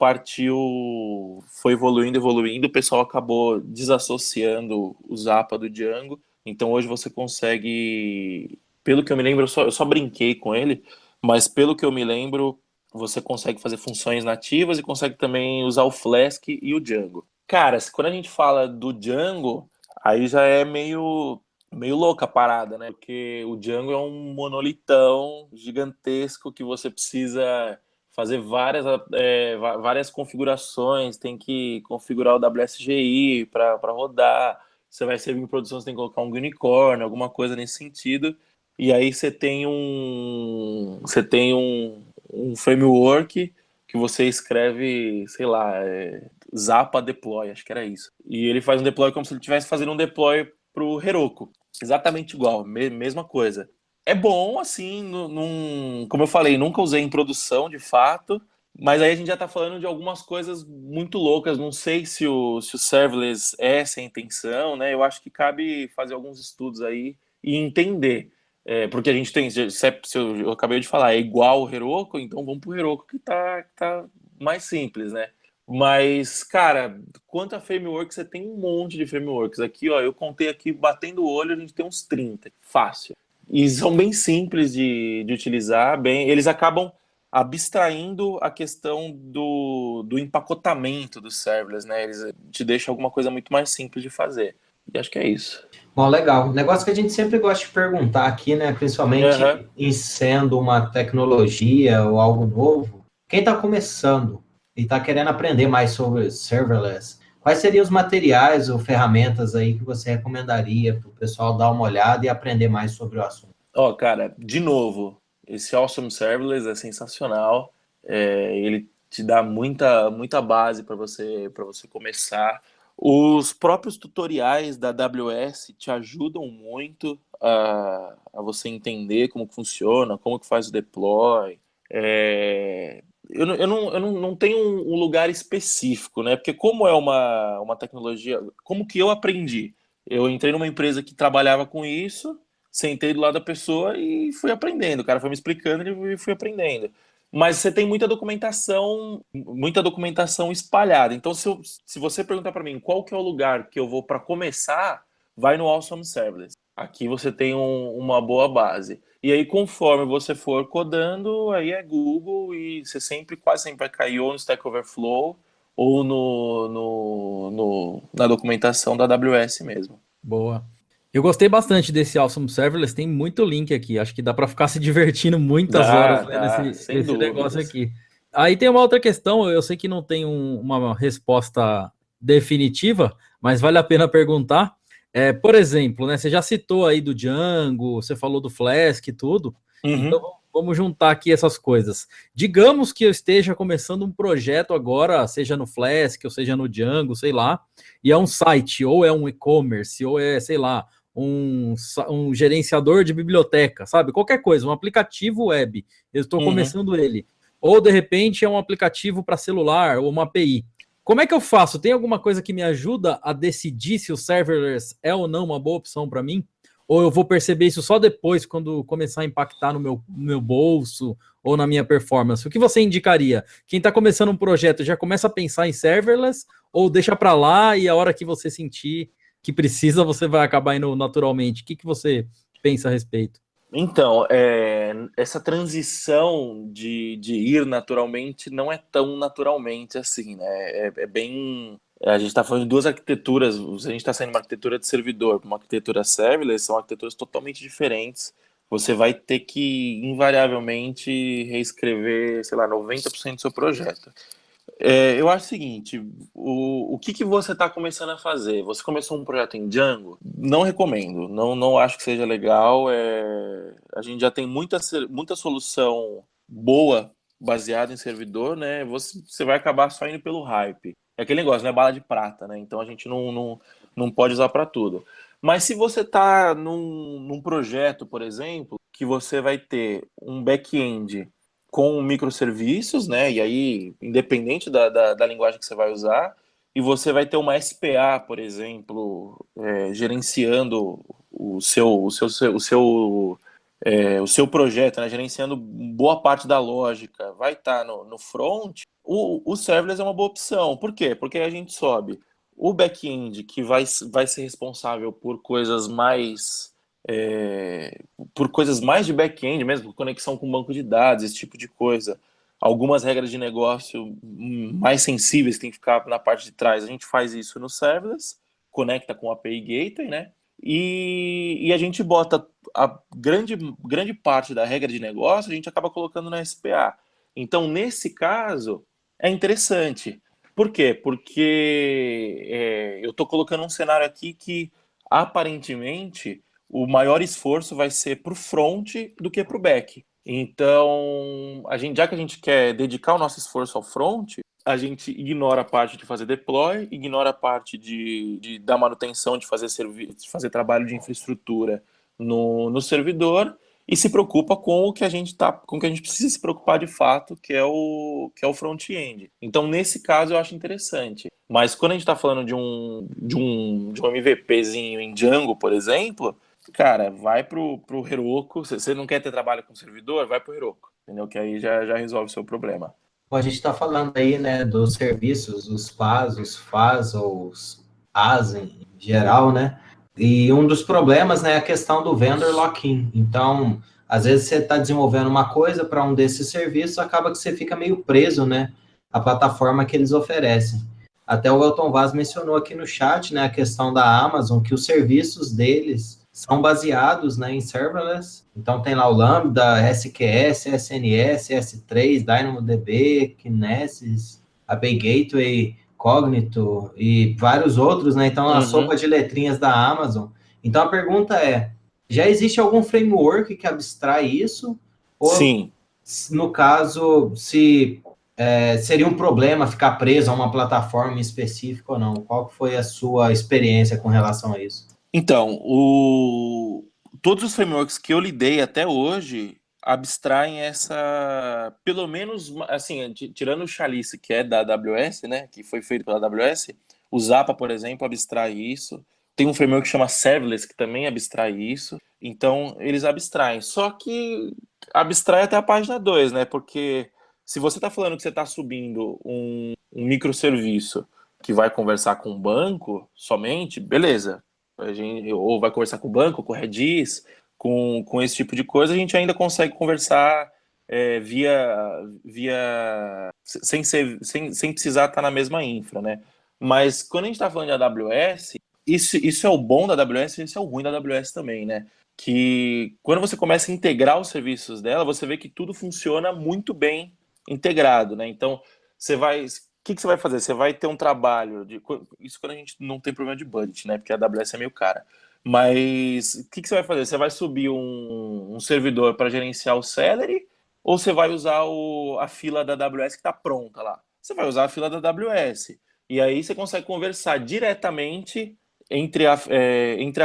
foi evoluindo, o pessoal acabou desassociando o Zappa do Django. Então hoje você consegue, pelo que eu me lembro, eu só brinquei com ele, mas pelo que eu me lembro, você consegue fazer funções nativas e consegue também usar o Flask e o Django. Cara, quando a gente fala do Django, aí já é meio louca a parada, né? Porque o Django é um monolitão gigantesco que você precisa fazer várias configurações, tem que configurar o WSGI para rodar. Você vai servir em produção, você tem que colocar um unicorn, alguma coisa nesse sentido. E aí você tem um framework que você escreve, sei lá, Zappa deploy, acho que era isso. E ele faz um deploy como se ele estivesse fazendo um deploy pro Heroku. Exatamente igual, mesma coisa. É bom, assim, como eu falei, nunca usei em produção, de fato, mas aí a gente já tá falando de algumas coisas muito loucas. Não sei se o serverless é essa a intenção, né? Eu acho que cabe fazer alguns estudos aí e entender. Porque a gente tem, eu acabei de falar, é igual o Heroku, então vamos pro Heroku que tá mais simples, né? Mas, cara, quanto a frameworks, você tem um monte de frameworks. Aqui, ó, eu contei aqui, batendo o olho, a gente tem uns 30, fácil. E são bem simples de utilizar, eles acabam abstraindo a questão do empacotamento dos serverless, né? Eles te deixam alguma coisa muito mais simples de fazer. E acho que é isso. Bom, legal. Negócio que a gente sempre gosta de perguntar aqui, né? Principalmente em sendo uma tecnologia ou algo novo. Quem está começando e está querendo aprender mais sobre serverless, quais seriam os materiais ou ferramentas aí que você recomendaria para o pessoal dar uma olhada e aprender mais sobre o assunto? Cara, de novo, esse Awesome Serverless é sensacional. Ele te dá muita base para você começar. Os próprios tutoriais da AWS te ajudam muito a você entender como que funciona, como que faz o deploy. Eu não tenho um lugar específico, né? Porque como é uma tecnologia, como que eu aprendi? Eu entrei numa empresa que trabalhava com isso, sentei do lado da pessoa e fui aprendendo. O cara foi me explicando e fui aprendendo. Mas você tem muita documentação espalhada. Então, se você perguntar para mim qual que é o lugar que eu vou para começar, vai no Awesome Serverless. Aqui você tem uma boa base. E aí, conforme você for codando, aí é Google e você quase sempre vai cair ou no Stack Overflow ou na documentação da AWS mesmo. Boa. Eu gostei bastante desse Awesome Serverless, tem muito link aqui, acho que dá para ficar se divertindo muitas horas lendo esse negócio aqui. Aí tem uma outra questão, eu sei que não tem uma resposta definitiva, mas vale a pena perguntar. Por exemplo, né, você já citou aí do Django, você falou do Flask e tudo, então vamos juntar aqui essas coisas. Digamos que eu esteja começando um projeto agora, seja no Flask ou seja no Django, sei lá, e é um site, ou é um e-commerce, ou é, sei lá, um gerenciador de biblioteca, sabe? Qualquer coisa, um aplicativo web, eu estou começando ele. Ou, de repente, é um aplicativo para celular, ou uma API. Como é que eu faço? Tem alguma coisa que me ajuda a decidir se o serverless é ou não uma boa opção para mim? Ou eu vou perceber isso só depois, quando começar a impactar no meu bolso ou na minha performance? O que você indicaria? Quem está começando um projeto já começa a pensar em serverless ou deixa para lá e a hora que você sentir que precisa, você vai acabar indo naturalmente? O que você pensa a respeito? Então, essa transição de ir naturalmente não é tão naturalmente assim, né? É bem... A gente está falando de duas arquiteturas. Se a gente está saindo de uma arquitetura de servidor para uma arquitetura serverless, são arquiteturas totalmente diferentes. Você vai ter que, invariavelmente, reescrever, sei lá, 90% do seu projeto. Eu acho o seguinte, o que você está começando a fazer? Você começou um projeto em Django? Não recomendo, não acho que seja legal. A gente já tem muita solução boa baseada em servidor, né? Você vai acabar só indo pelo hype. É aquele negócio, não é bala de prata, né? Então a gente não pode usar para tudo. Mas se você está num projeto, por exemplo, que você vai ter um back-end com microserviços, né? E aí, independente da linguagem que você vai usar, e você vai ter uma SPA, por exemplo, gerenciando o seu projeto, né? Gerenciando boa parte da lógica, vai estar no front. O serverless é uma boa opção. Por quê? Porque a gente sobe o back-end, que vai ser responsável por coisas mais de back-end mesmo, por conexão com banco de dados, esse tipo de coisa. Algumas regras de negócio mais sensíveis têm que ficar na parte de trás. A gente faz isso no serverless, conecta com a API Gateway, né? E a gente bota a grande parte da regra de negócio, a gente acaba colocando na SPA. Então, nesse caso, é interessante. Por quê? Porque eu estou colocando um cenário aqui que, aparentemente, o maior esforço vai ser para o front do que para o back. Então, já que a gente quer dedicar o nosso esforço ao front, a gente ignora a parte de fazer deploy, ignora a parte de dar manutenção, de fazer trabalho de infraestrutura no servidor e se preocupa com o que a gente precisa se preocupar de fato, que é o front-end. Então, nesse caso, eu acho interessante. Mas quando a gente está falando de um MVPzinho em Django, por exemplo, cara, vai pro Heroku. Você não quer ter trabalho com servidor? Vai pro Heroku, entendeu? Que aí já resolve o seu problema. A gente está falando aí, né, dos serviços, os PaaS, os FaaS, ou os AAS em geral, né? E um dos problemas, né, é a questão do vendor lock-in. Então, às vezes você está desenvolvendo uma coisa para um desses serviços, acaba que você fica meio preso, né, à plataforma que eles oferecem. Até o Elton Vaz mencionou aqui no chat, né, a questão da Amazon, que os serviços deles são baseados, né, em serverless. Então, tem lá o Lambda, SQS, SNS, S3, DynamoDB, Kinesis, API Gateway, Cognito e vários outros, né? Então, a sopa de letrinhas da Amazon. Então, a pergunta é, já existe algum framework que abstrai isso? Ou, sim, no caso, se seria um problema ficar preso a uma plataforma específica ou não? Qual foi a sua experiência com relação a isso? Então, todos os frameworks que eu lidei até hoje abstraem pelo menos, assim, tirando o Chalice, que é da AWS, né, que foi feito pela AWS, o Zappa, por exemplo, abstrai isso. Tem um framework que chama Serverless, que também abstrai isso. Então, eles abstraem. Só que abstrai até a página 2, né, porque se você está falando que você está subindo um microserviço que vai conversar com um banco somente, beleza. Ou vai conversar com o banco, com o Redis, com esse tipo de coisa, a gente ainda consegue conversar sem precisar estar na mesma infra, né? Mas quando a gente está falando de AWS, isso é o bom da AWS e isso é o ruim da AWS também, né? Que quando você começa a integrar os serviços dela, você vê que tudo funciona muito bem integrado, né? Então, o que você vai fazer? Você vai ter um trabalho isso quando a gente não tem problema de budget, né? Porque a AWS é meio cara. Mas o que você vai fazer? Você vai subir um servidor para gerenciar o Celery ou você vai usar a fila da AWS que está pronta lá? Você vai usar a fila da AWS. E aí você consegue conversar diretamente entre a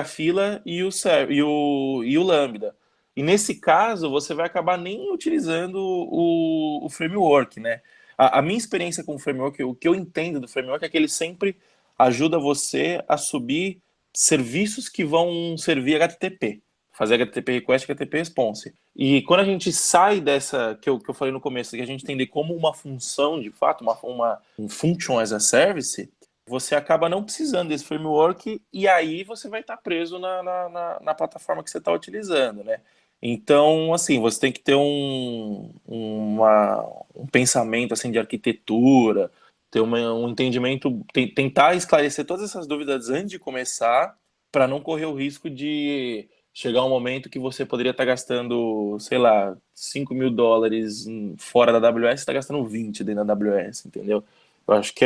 fila e o Lambda. E nesse caso, você vai acabar nem utilizando o framework, né? A minha experiência com o framework, o que eu entendo do framework é que ele sempre ajuda você a subir serviços que vão servir HTTP. Fazer HTTP request e HTTP response. E quando a gente sai dessa, que eu falei no começo, que a gente entender como uma função, de fato, um function as a service, você acaba não precisando desse framework e aí você vai estar preso na plataforma que você está utilizando, né? Então, assim, você tem que ter um pensamento assim, de arquitetura, ter um entendimento, tentar esclarecer todas essas dúvidas antes de começar, para não correr o risco de chegar um momento que você poderia estar gastando, sei lá, $5.000 fora da AWS, você está gastando 20 dentro da AWS, entendeu? Eu acho que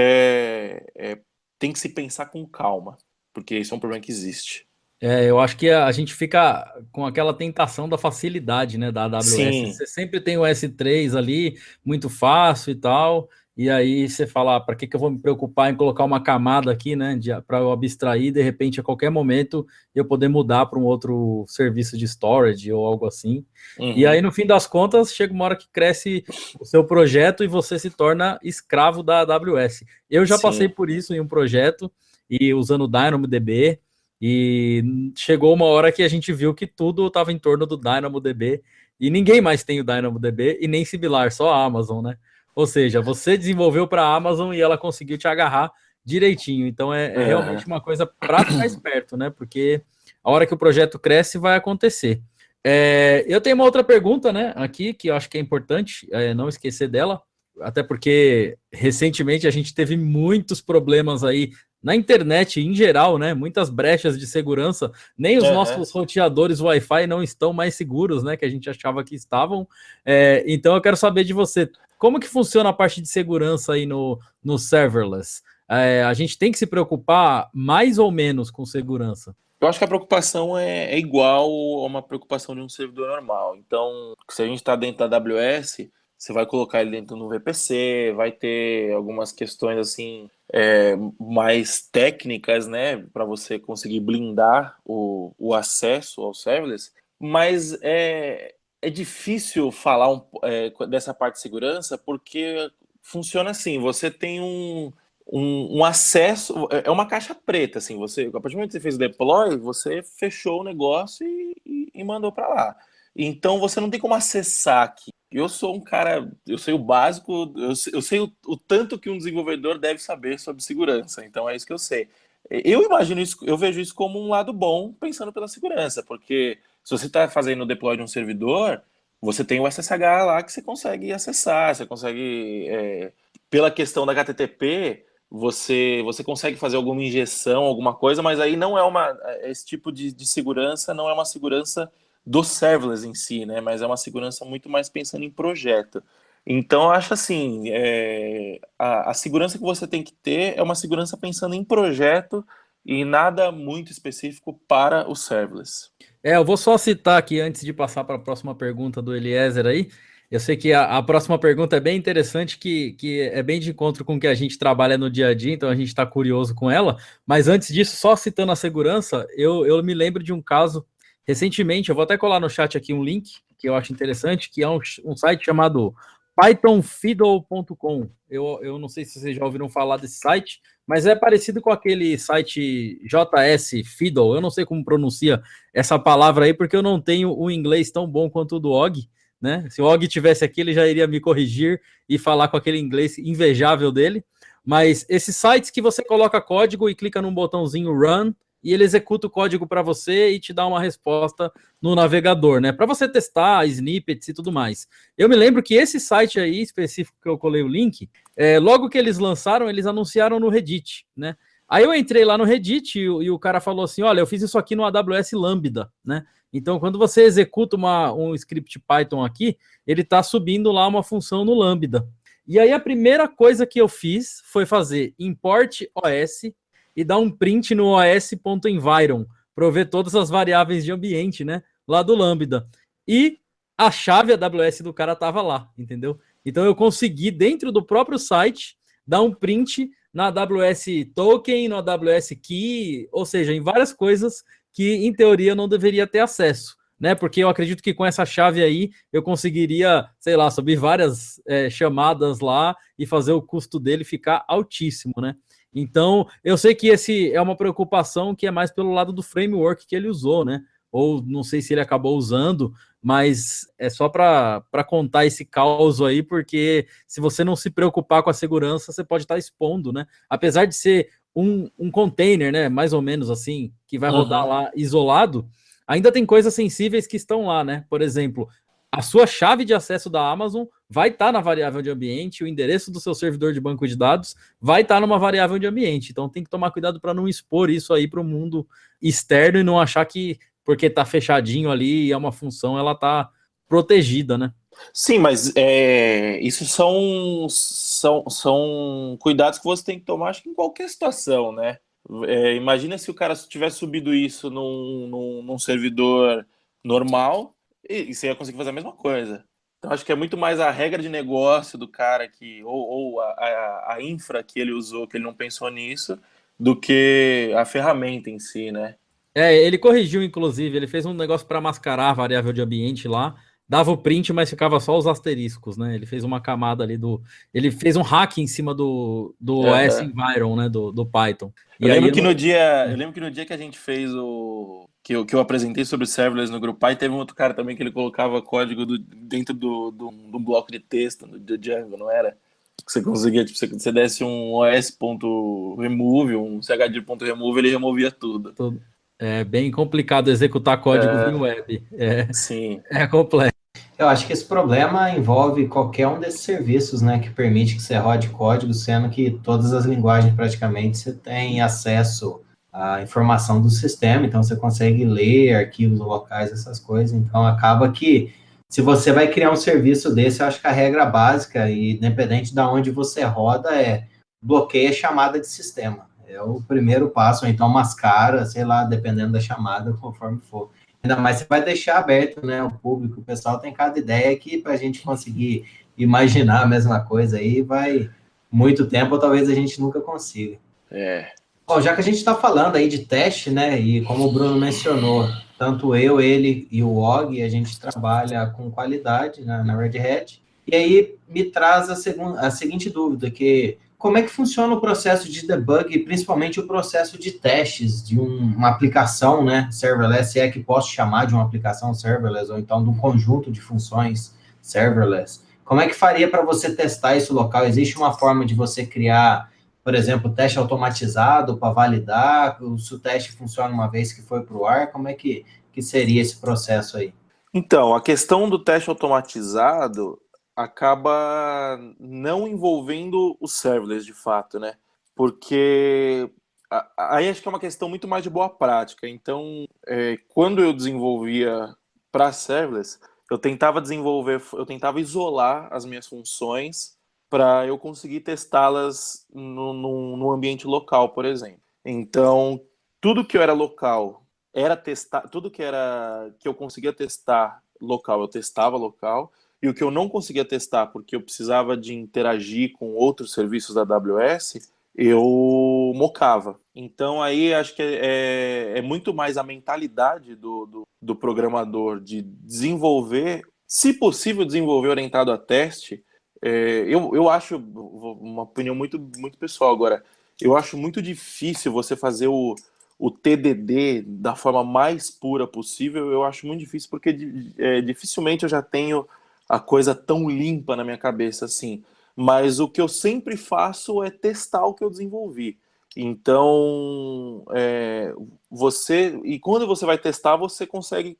tem que se pensar com calma, porque isso é um problema que existe. Eu acho que a gente fica com aquela tentação da facilidade, né, da AWS. Sim. Você sempre tem o S3 ali, muito fácil e tal, e aí você fala, para que eu vou me preocupar em colocar uma camada aqui, né, para eu abstrair, de repente, a qualquer momento, eu poder mudar para um outro serviço de storage ou algo assim. Uhum. E aí, no fim das contas, chega uma hora que cresce o seu projeto e você se torna escravo da AWS. Eu já passei por isso em um projeto, e usando o DynamoDB, e chegou uma hora que a gente viu que tudo estava em torno do DynamoDB, e ninguém mais tem o DynamoDB, e nem similar, só a Amazon, né? Ou seja, você desenvolveu para a Amazon e ela conseguiu te agarrar direitinho. Então é realmente uma coisa para ficar esperto, né? Porque a hora que o projeto cresce, vai acontecer. Eu tenho uma outra pergunta, né, aqui, que eu acho que é importante não esquecer dela, até porque recentemente a gente teve muitos problemas aí na internet em geral, né? Muitas brechas de segurança, nem os nossos roteadores Wi-Fi não estão mais seguros, né? Que a gente achava que estavam. Então eu quero saber de você, como que funciona a parte de segurança aí no serverless? A gente tem que se preocupar mais ou menos com segurança? Eu acho que a preocupação é igual a uma preocupação de um servidor normal. Então, se a gente está dentro da AWS, você vai colocar ele dentro do VPC, vai ter algumas questões assim mais técnicas, né, para você conseguir blindar o acesso ao serverless. Mas é difícil falar dessa parte de segurança porque funciona assim: você tem um acesso, é uma caixa preta, assim, a partir do momento que você fez o deploy, você fechou o negócio e mandou para lá. Então você não tem como acessar aqui. Eu sou um cara, eu sei o básico, eu sei o tanto que um desenvolvedor deve saber sobre segurança, então é isso que eu sei. Eu imagino isso, eu vejo isso como um lado bom, pensando pela segurança, porque se você está fazendo o deploy de um servidor, você tem o SSH lá que você consegue acessar, você consegue, pela questão da HTTP, você consegue fazer alguma injeção, alguma coisa, mas aí não é esse tipo de segurança, não é uma segurança do serverless em si, né? Mas é uma segurança muito mais pensando em projeto. Então, eu acho assim, a segurança que você tem que ter é uma segurança pensando em projeto e nada muito específico para o serverless. Eu vou só citar aqui, antes de passar para a próxima pergunta do Eliezer aí. Eu sei que a próxima pergunta é bem interessante, que é bem de encontro com o que a gente trabalha no dia a dia, então a gente está curioso com ela. Mas antes disso, só citando a segurança, eu me lembro de um caso recentemente, eu vou até colar no chat aqui um link que eu acho interessante, que é um site chamado pythonfiddle.com. Eu não sei se vocês já ouviram falar desse site, mas é parecido com aquele site JS Fiddle. Eu não sei como pronuncia essa palavra aí, porque eu não tenho o inglês tão bom quanto o do Og, né? Se o Og tivesse aqui, ele já iria me corrigir e falar com aquele inglês invejável dele. Mas esses sites que você coloca código e clica num botãozinho Run, e ele executa o código para você e te dá uma resposta no navegador, né? Para você testar snippets e tudo mais. Eu me lembro que esse site aí específico que eu colei o link, logo que eles lançaram, eles anunciaram no Reddit, né? Aí eu entrei lá no Reddit e o cara falou assim: olha, eu fiz isso aqui no AWS Lambda, né? Então, quando você executa um script Python aqui, ele está subindo lá uma função no Lambda. E aí a primeira coisa que eu fiz foi fazer import OS e dar um print no os.environ para eu ver todas as variáveis de ambiente, né, lá do Lambda. E a chave AWS do cara estava lá, entendeu? Então eu consegui, dentro do próprio site, dar um print na AWS Token, no AWS Key, ou seja, em várias coisas que, em teoria, eu não deveria ter acesso, né? Porque eu acredito que com essa chave aí eu conseguiria, sei lá, subir várias chamadas lá e fazer o custo dele ficar altíssimo, né? Então, eu sei que esse é uma preocupação que é mais pelo lado do framework que ele usou, né? Ou não sei se ele acabou usando, mas é só para contar esse caos aí, porque se você não se preocupar com a segurança, você pode estar expondo, né? Apesar de ser um container, né? Mais ou menos assim, que vai rodar lá isolado, ainda tem coisas sensíveis que estão lá, né? Por exemplo, a sua chave de acesso da Amazon vai estar na variável de ambiente, o endereço do seu servidor de banco de dados vai estar numa variável de ambiente. Então tem que tomar cuidado para não expor isso aí para o mundo externo e não achar que porque tá fechadinho ali e é uma função, ela tá protegida, né? Sim, mas isso são cuidados que você tem que tomar, acho que em qualquer situação, né? Imagina se o cara tivesse subido isso num servidor normal e você ia conseguir fazer a mesma coisa. Então, acho que é muito mais a regra de negócio do cara ou a infra que ele usou, que ele não pensou nisso, do que a ferramenta em si, né? Ele corrigiu, inclusive, ele fez um negócio para mascarar a variável de ambiente lá, dava o print, mas ficava só os asteriscos, né? Ele fez uma camada ali ele fez um hack em cima do OS Environ, né? Do Python. Eu lembro que no dia que a gente fez que eu apresentei sobre serverless no grupo Pi, teve um outro cara também que ele colocava código dentro do bloco de texto do Django, não era? Que você conseguia, tipo, você desse um os.remove, um chd.remove, ele removia tudo. É bem complicado executar código via web. Sim. É complexo. Eu acho que esse problema envolve qualquer um desses serviços, né, que permite que você rode código, sendo que todas as linguagens praticamente você tem acesso à informação do sistema, então você consegue ler arquivos locais, essas coisas, então acaba que se você vai criar um serviço desse, eu acho que a regra básica, e independente de onde você roda, bloqueia a chamada de sistema. É o primeiro passo, ou então mascara, sei lá, dependendo da chamada, conforme for. Ainda mais você vai deixar aberto, né, o público, o pessoal tem cada ideia que para a gente conseguir imaginar a mesma coisa aí, vai muito tempo, ou talvez a gente nunca consiga. Bom, já que a gente está falando aí de teste, né, e como o Bruno mencionou, tanto eu, ele e o Og, a gente trabalha com qualidade na Red Hat, e aí me traz a seguinte dúvida, que como é que funciona o processo de debug, principalmente o processo de testes de uma aplicação, né, serverless, se é que posso chamar de uma aplicação serverless, ou então de um conjunto de funções serverless. Como é que faria para você testar esse local? Existe uma forma de você criar, por exemplo, teste automatizado para validar, se o teste funciona uma vez que foi para o ar, como é que seria esse processo aí? Então, a questão do teste automatizado acaba não envolvendo o serverless de fato, né? Porque aí acho que é uma questão muito mais de boa prática. Então, quando eu desenvolvia para serverless, eu tentava isolar as minhas funções para eu conseguir testá-las no ambiente local, por exemplo. Então, tudo que era local era testar, tudo que eu conseguia testar local, eu testava local. E o que eu não conseguia testar, porque eu precisava de interagir com outros serviços da AWS, eu mocava. Então aí acho que é muito mais a mentalidade do programador de desenvolver, se possível desenvolver orientado a teste. Eu acho, uma opinião muito, muito pessoal agora, eu acho muito difícil você fazer o TDD da forma mais pura possível. Eu acho muito difícil porque dificilmente eu já tenho a coisa tão limpa na minha cabeça assim. Mas o que eu sempre faço é testar o que eu desenvolvi. Então, e quando você vai testar, você consegue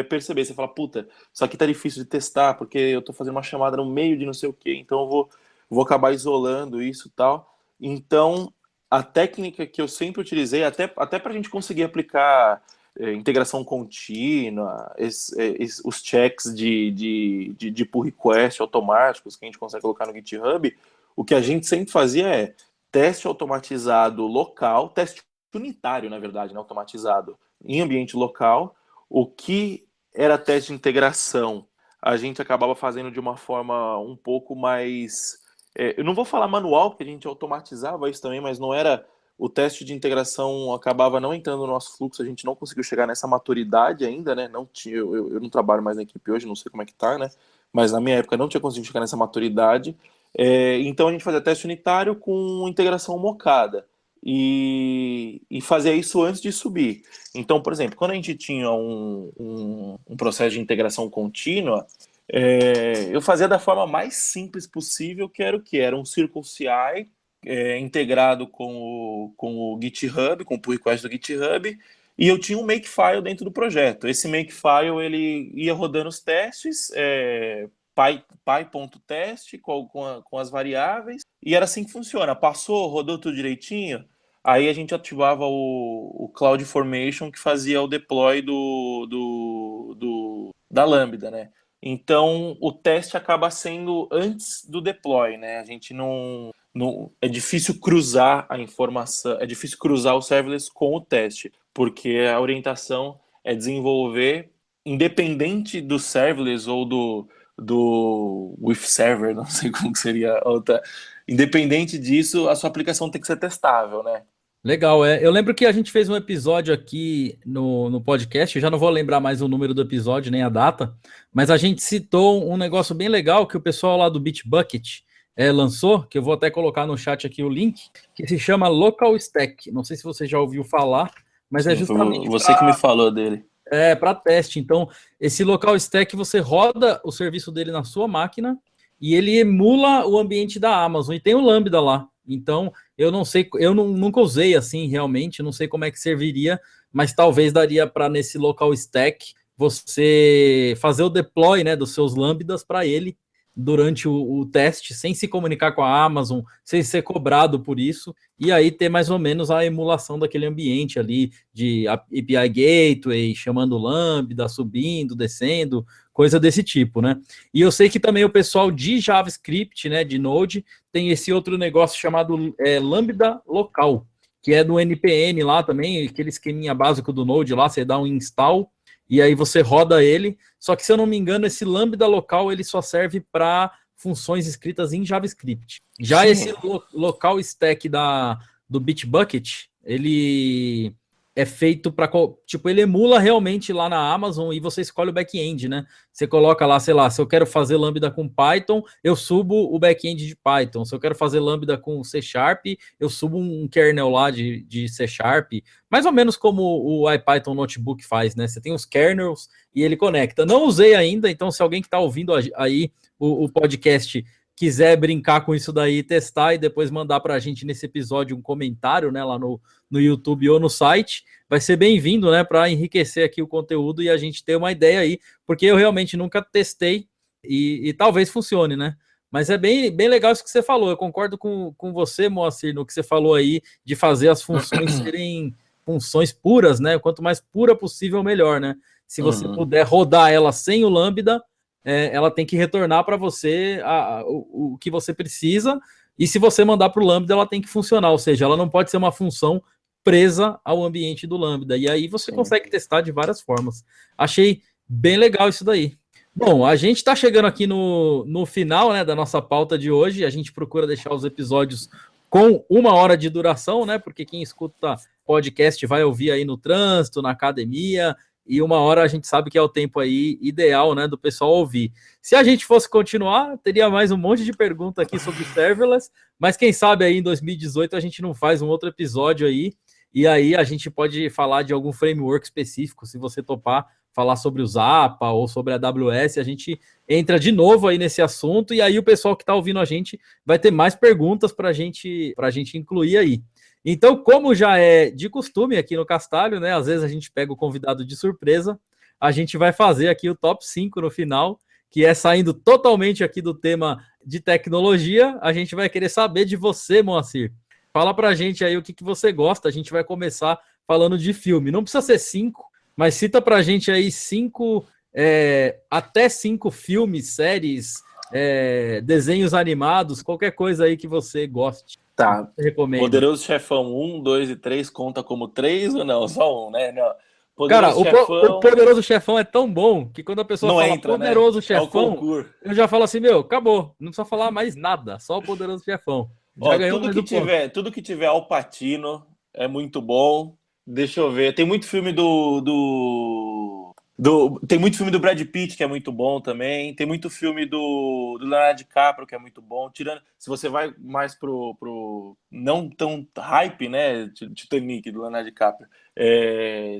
perceber. Você fala, puta, isso aqui tá difícil de testar, porque eu tô fazendo uma chamada no meio de não sei o quê, então eu vou acabar isolando isso e tal. Então, a técnica que eu sempre utilizei, até para a gente conseguir aplicar integração contínua, os checks de pull request automáticos que a gente consegue colocar no GitHub, o que a gente sempre fazia é teste automatizado local, teste unitário, na verdade, né, automatizado em ambiente local. O que era teste de integração, a gente acabava fazendo de uma forma um pouco mais... eu não vou falar manual, porque a gente automatizava isso também, mas não era... O teste de integração acabava não entrando no nosso fluxo, a gente não conseguiu chegar nessa maturidade ainda, né? Não tinha, eu não trabalho mais na equipe hoje, não sei como é que tá, né? Mas na minha época não tinha conseguido chegar nessa maturidade. Então a gente fazia teste unitário com integração mocada. e fazia isso antes de subir. Então, por exemplo, quando a gente tinha um processo de integração contínua, eu fazia da forma mais simples possível, que era um Circle CI integrado com o GitHub, com o pull request do GitHub, e eu tinha um makefile dentro do projeto. Esse makefile ele ia rodando os testes, py.test com as variáveis, e era assim que funciona. Passou, rodou tudo direitinho, aí a gente ativava o CloudFormation, que fazia o deploy da Lambda, né? Então, o teste acaba sendo antes do deploy, né? A gente não é difícil cruzar a informação, é difícil cruzar o serverless com o teste, porque a orientação é desenvolver, independente do serverless ou do with server, não sei como que seria outra. Independente disso, a sua aplicação tem que ser testável, né? Legal, eu lembro que a gente fez um episódio aqui no podcast, eu já não vou lembrar mais o número do episódio, nem a data, mas a gente citou um negócio bem legal que o pessoal lá do Bitbucket lançou, que eu vou até colocar no chat aqui o link, que se chama Local Stack. Não sei se você já ouviu falar, mas é justamente você que me falou dele. Para teste. Então, esse Local Stack, você roda o serviço dele na sua máquina e ele emula o ambiente da Amazon, e tem o Lambda lá. Então, eu não sei, nunca usei assim realmente, não sei como é que serviria, mas talvez daria para nesse Local Stack você fazer o deploy, né, dos seus Lambdas para ele durante o teste, sem se comunicar com a Amazon, sem ser cobrado por isso, e aí ter mais ou menos a emulação daquele ambiente ali, de API Gateway, chamando Lambda, subindo, descendo, coisa desse tipo, né? E eu sei que também o pessoal de JavaScript, né, de Node, tem esse outro negócio chamado Lambda Local, que é do NPM lá também, aquele esqueminha básico do Node lá, você dá um install, e aí você roda ele, só que se eu não me engano, esse Lambda local, ele só serve para funções escritas em JavaScript. Já esse local stack do Bitbucket, ele é feito para, tipo, ele emula realmente lá na Amazon e você escolhe o back-end, né? Você coloca lá, sei lá, se eu quero fazer Lambda com Python, eu subo o back-end de Python. Se eu quero fazer Lambda com C#, eu subo um kernel lá de C#, mais ou menos como o IPython Notebook faz, né? Você tem os kernels e ele conecta. Não usei ainda, então se alguém que está ouvindo aí o podcast quiser brincar com isso daí, testar e depois mandar para a gente nesse episódio um comentário, né, lá no YouTube ou no site, vai ser bem-vindo, né, para enriquecer aqui o conteúdo e a gente ter uma ideia aí, porque eu realmente nunca testei e talvez funcione, né? Mas é bem legal isso que você falou, eu concordo com você, Moacir, no que você falou aí, de fazer as funções serem funções puras, né? Quanto mais pura possível, melhor, né? Se você puder rodar ela sem o Lambda, ela tem que retornar para você o que você precisa, e se você mandar para o Lambda, ela tem que funcionar, ou seja, ela não pode ser uma função presa ao ambiente do Lambda, e aí você consegue testar de várias formas. Achei bem legal isso daí. Bom, a gente está chegando aqui no final, né, da nossa pauta de hoje, a gente procura deixar os episódios com 1 hora de duração, né, porque quem escuta podcast vai ouvir aí no trânsito, na academia, e 1 hora a gente sabe que é o tempo aí ideal, né, do pessoal ouvir. Se a gente fosse continuar, teria mais um monte de pergunta aqui sobre serverless, mas quem sabe aí em 2018 a gente não faz um outro episódio aí, e aí a gente pode falar de algum framework específico, se você topar falar sobre o Zapa ou sobre a AWS, a gente entra de novo aí nesse assunto, e aí o pessoal que está ouvindo a gente vai ter mais perguntas para a gente incluir aí. Então, como já é de costume aqui no Castalho, né? Às vezes a gente pega o convidado de surpresa, a gente vai fazer aqui o top 5 no final, que é saindo totalmente aqui do tema de tecnologia. A gente vai querer saber de você, Moacir. Fala pra gente aí o que você gosta. A gente vai começar falando de filme. Não precisa ser 5, mas cita pra gente aí 5, até 5 filmes, séries, desenhos animados, qualquer coisa aí que você goste. Tá. Recomendo. Poderoso Chefão 1, 2 e 3 conta como 3 ou não? Só 1, né? Não. Cara, o Poderoso Chefão é tão bom que quando a pessoa fala entra, Poderoso né? Chefão, eu já falo assim, meu, acabou. Não precisa falar mais nada, só o Poderoso Chefão. Já ganhou tudo que tiver Al Pacino é muito bom. Deixa eu ver. Tem muito filme do Tem muito filme do Brad Pitt que é muito bom também. Tem muito filme do Leonardo DiCaprio que é muito bom. Tirando, se você vai mais pro não tão hype, né? Titanic do Leonardo DiCaprio.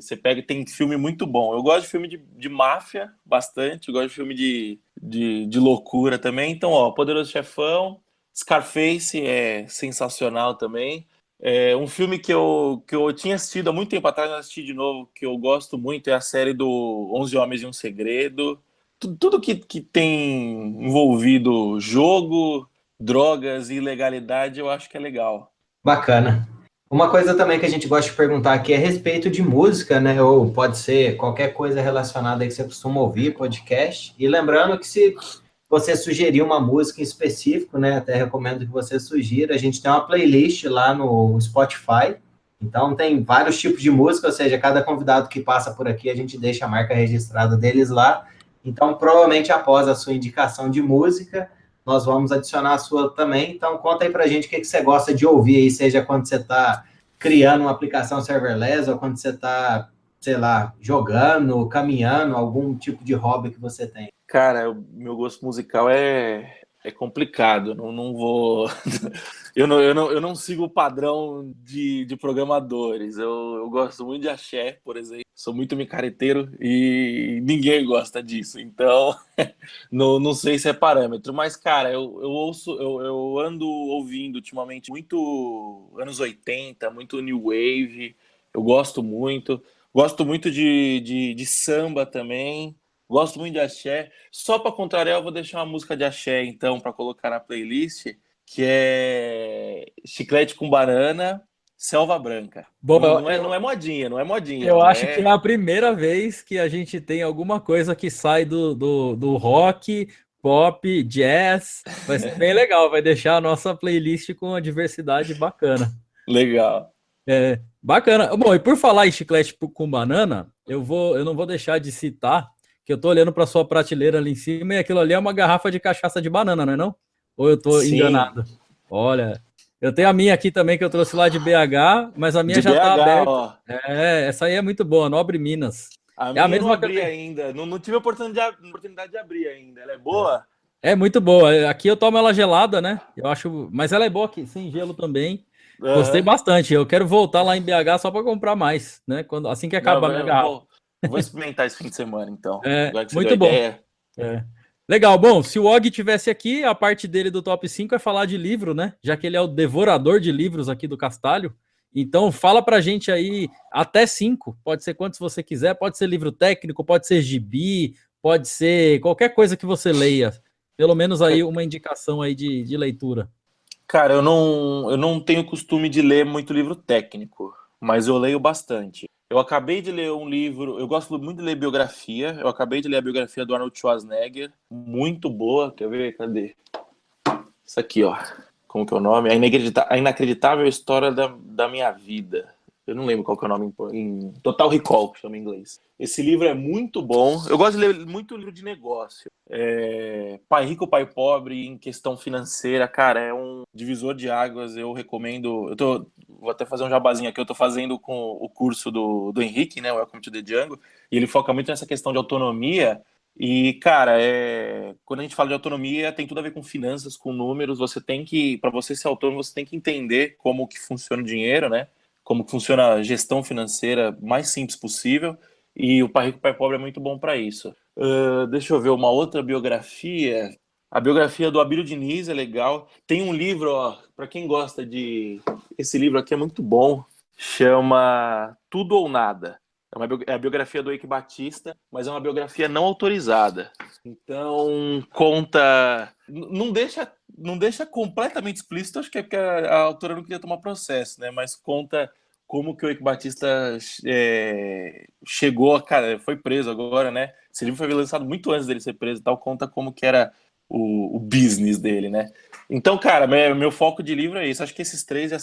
Você pega e tem filme muito bom. Eu gosto de filme de máfia bastante. Eu gosto de filme de loucura também. Então, ó, Poderoso Chefão, Scarface é sensacional também. Um filme que eu tinha assistido há muito tempo atrás, eu assisti de novo, que eu gosto muito, é a série do 11 Homens e um Segredo. Tudo que tem envolvido jogo, drogas e ilegalidade, eu acho que é legal. Bacana. Uma coisa também que a gente gosta de perguntar aqui é a respeito de música, né? Ou pode ser qualquer coisa relacionada aí que você costuma ouvir, podcast. E lembrando que se você sugerir uma música em específico, né? Até recomendo que você sugira. A gente tem uma playlist lá no Spotify. Então tem vários tipos de música, ou seja, cada convidado que passa por aqui, a gente deixa a marca registrada deles lá. Então, provavelmente após a sua indicação de música, nós vamos adicionar a sua também. Então, conta aí pra gente o que você gosta de ouvir aí, seja quando você está criando uma aplicação serverless ou quando você está, sei lá, jogando, caminhando, algum tipo de hobby que você tem. Cara, meu gosto musical é complicado. Não vou. Eu não sigo o padrão de programadores. Eu gosto muito de axé, por exemplo. Sou muito micareteiro e ninguém gosta disso. Então, não sei se é parâmetro. Mas, cara, eu ando ouvindo ultimamente muito anos 80, muito New Wave. Eu gosto muito. Gosto muito de samba também. Gosto muito de axé. Só para contrariar, eu vou deixar uma música de axé, então, para colocar na playlist, que é Chiclete com Banana, Selva Branca. Bom, não é modinha, não é modinha. Eu acho que é a primeira vez que a gente tem alguma coisa que sai do rock, pop, jazz. Vai ser bem legal, vai deixar a nossa playlist com uma diversidade bacana. Legal. Bacana. Bom, e por falar em chiclete com banana, eu não vou deixar de citar que eu tô olhando para sua prateleira ali em cima e aquilo ali é uma garrafa de cachaça de banana, não é não? Ou eu tô enganado? Olha, eu tenho a minha aqui também que eu trouxe lá de BH, mas a minha já tá aberta. Ó. Essa aí é muito boa, Nobre Minas. A minha mesma não abri ainda, não tive a oportunidade de abrir ainda. Ela é boa? É muito boa. Aqui eu tomo ela gelada, né? Eu acho, mas ela é boa aqui, sem gelo também. Gostei bastante. Eu quero voltar lá em BH só para comprar mais, né? Assim que acabar a minha garrafa. Vou experimentar esse fim de semana, então. Muito bom. Legal. Bom, se o Og tivesse aqui, a parte dele do top 5 é falar de livro, né? Já que ele é o devorador de livros aqui do Castalho. Então, fala pra gente aí até 5. Pode ser quantos você quiser. Pode ser livro técnico, pode ser gibi, pode ser qualquer coisa que você leia. Pelo menos aí uma indicação aí de leitura. Cara, eu não tenho costume de ler muito livro técnico, mas eu leio bastante. Eu acabei de ler um livro, eu gosto muito de ler biografia, eu acabei de ler a biografia do Arnold Schwarzenegger, muito boa, quer ver? Cadê? Isso aqui, ó. Como que é o nome? A Inacreditável História da Minha Vida. Eu não lembro qual que é o nome em Total Recall, que chama em inglês. Esse livro é muito bom. Eu gosto de ler muito livro de negócio. Pai Rico, Pai Pobre, em questão financeira, cara, é um divisor de águas. Eu recomendo. Vou até fazer um jabazinho aqui. Eu tô fazendo com o curso do Henrique, né? O Welcome to the Jungle. E ele foca muito nessa questão de autonomia. E, cara, quando a gente fala de autonomia, tem tudo a ver com finanças, com números. Para você ser autônomo, você tem que entender como que funciona o dinheiro, né? Como que funciona a gestão financeira mais simples possível, e o Pai Rico, Pai Pobre é muito bom para isso. Deixa eu ver uma outra biografia. A biografia do Abílio Diniz é legal. Tem um livro, para quem gosta esse livro aqui é muito bom, chama Tudo ou Nada. É a biografia do Eike Batista, mas é uma biografia não autorizada. Então, não deixa completamente explícito, acho que é porque a autora não queria tomar processo, né? Mas conta como que o Eike Batista chegou, cara, foi preso agora, né? Esse livro foi lançado muito antes dele ser preso e tal, conta como que era o business dele, né? Então, cara, meu foco de livro é isso. Acho que esses 3 já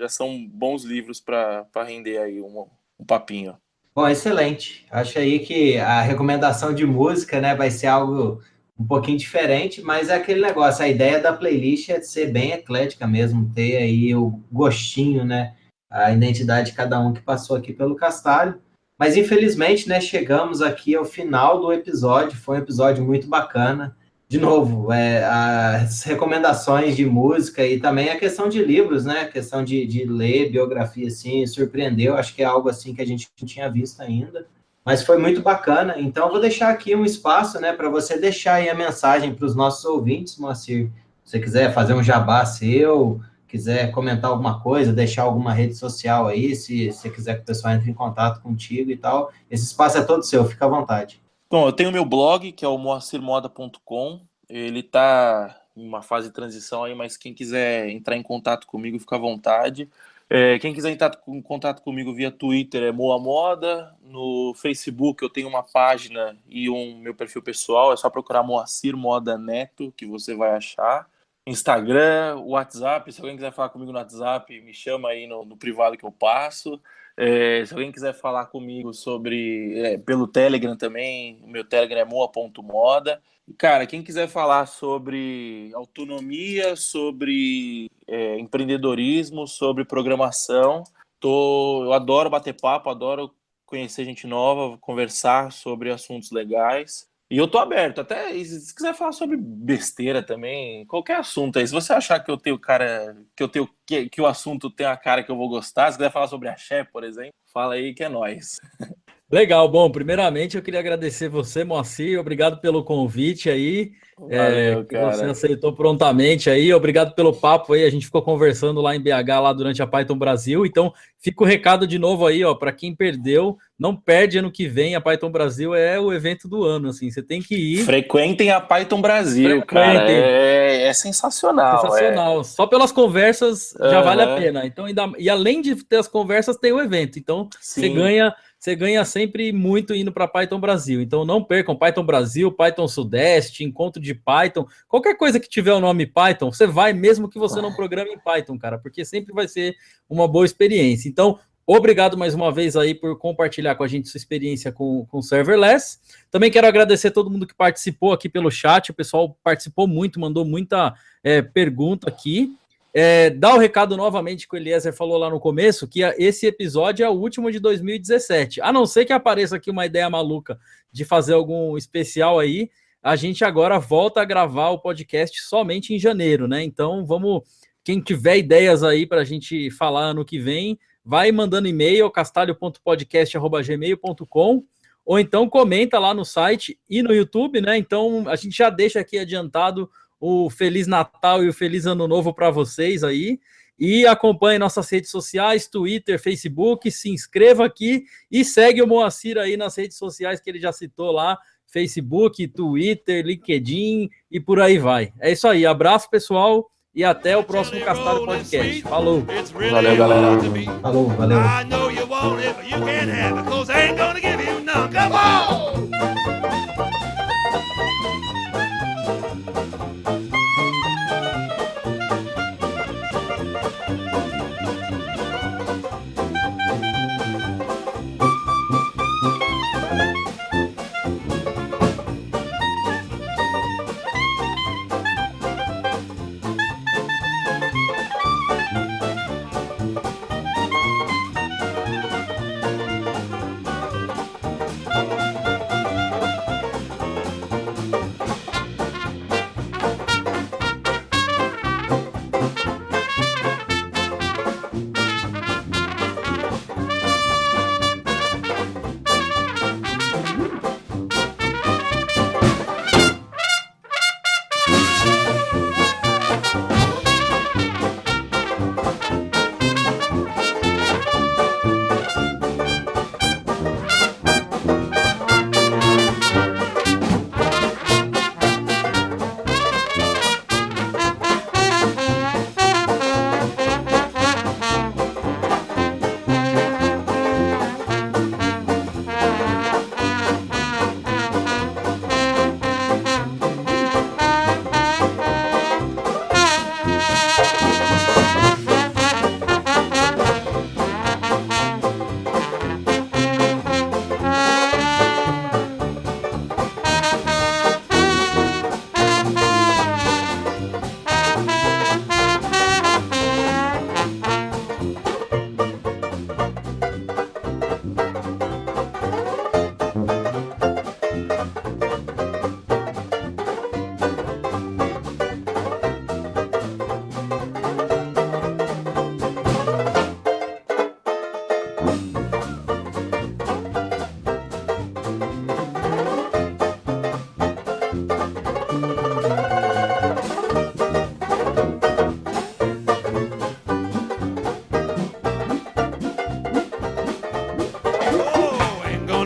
são bons livros para render aí um papinho. Bom, excelente. Acho aí que a recomendação de música, né, vai ser algo um pouquinho diferente, mas é aquele negócio, a ideia da playlist é de ser bem eclética mesmo, ter aí o gostinho, né, a identidade de cada um que passou aqui pelo Castalho. Mas infelizmente, né, chegamos aqui ao final do episódio. Foi um episódio muito bacana. De novo, as recomendações de música e também a questão de livros, né? A questão de ler biografia, assim, surpreendeu. Acho que é algo assim que a gente não tinha visto ainda. Mas foi muito bacana. Então, eu vou deixar aqui um espaço, né, para você deixar aí a mensagem para os nossos ouvintes, Moacir. Se você quiser fazer um jabá seu, quiser comentar alguma coisa, deixar alguma rede social aí, se você quiser que o pessoal entre em contato contigo e tal, esse espaço é todo seu, fica à vontade. Bom, eu tenho meu blog, que é o moacirmoda.com. Ele está em uma fase de transição aí, mas quem quiser entrar em contato comigo, fica à vontade. Quem quiser entrar em contato comigo via Twitter é Moa Moda. No Facebook eu tenho uma página e meu perfil pessoal, é só procurar Moacir Moda Neto, que você vai achar. Instagram, WhatsApp, se alguém quiser falar comigo no WhatsApp, me chama aí no privado que eu passo. Se alguém quiser falar comigo pelo Telegram também, o meu Telegram é moa.moda. Cara, quem quiser falar sobre autonomia, sobre empreendedorismo, sobre programação, eu adoro bater papo, adoro conhecer gente nova, conversar sobre assuntos legais. E eu tô aberto, até se quiser falar sobre besteira também, qualquer assunto aí. Se você achar que eu tenho que o assunto tem a cara que eu vou gostar, se quiser falar sobre axé, por exemplo, fala aí que é nóis. Legal, bom, primeiramente eu queria agradecer você, Moacir, obrigado pelo convite aí, Valeu, que cara. você aceitou prontamente aí, obrigado pelo papo aí, a gente ficou conversando lá em BH, lá durante a Python Brasil, então fica o recado de novo aí, ó, para quem perdeu, não perde ano que vem, a Python Brasil é o evento do ano, assim, você tem que ir. Frequentem a Python Brasil, cara, é sensacional. Sensacional, só pelas conversas já vale a pena, então, e além de ter as conversas, tem o evento, então você ganha sempre muito indo para Python Brasil. Então não percam Python Brasil, Python Sudeste, Encontro de Python, qualquer coisa que tiver o nome Python, você vai mesmo que você não programe em Python, cara, porque sempre vai ser uma boa experiência. Então, obrigado mais uma vez aí por compartilhar com a gente sua experiência com Serverless. Também quero agradecer a todo mundo que participou aqui pelo chat, o pessoal participou muito, mandou muita pergunta aqui. Dá o recado novamente que o Eliezer falou lá no começo, que esse episódio é o último de 2017. A não ser que apareça aqui uma ideia maluca de fazer algum especial aí, a gente agora volta a gravar o podcast somente em janeiro, né? Então, quem tiver ideias aí para a gente falar ano que vem, vai mandando e-mail, castalho.podcast@gmail.com, ou então comenta lá no site e no YouTube, né? Então, a gente já deixa aqui adiantado o Feliz Natal e o Feliz Ano Novo para vocês aí. E acompanhe nossas redes sociais, Twitter, Facebook, se inscreva aqui e segue o Moacir aí nas redes sociais que ele já citou lá, Facebook, Twitter, LinkedIn e por aí vai. É isso aí, abraço pessoal e até o próximo Castalho Podcast. Falou! Valeu, galera! Falou, valeu! I know you want it, but you can't have it, 'cause I ain't gonna give you none. Come on!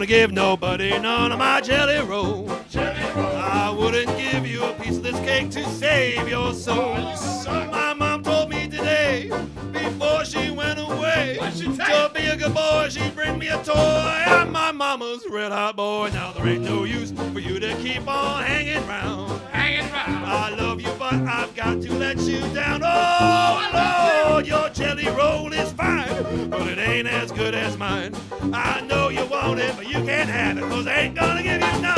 give nobody none of my jelly roll. I wouldn't give you a piece of this cake to save your soul. My mom told me today, before she went away, to be a good boy, she'd bring me a toy. I'm my mama's red hot boy. Now there ain't no use for you to keep on hanging round. I love you, but I've got to let you down. Oh, Lord, your jelly roll is fine, but it ain't as good as mine. I know you want it, but you can't have it, 'cause I ain't gonna give you none.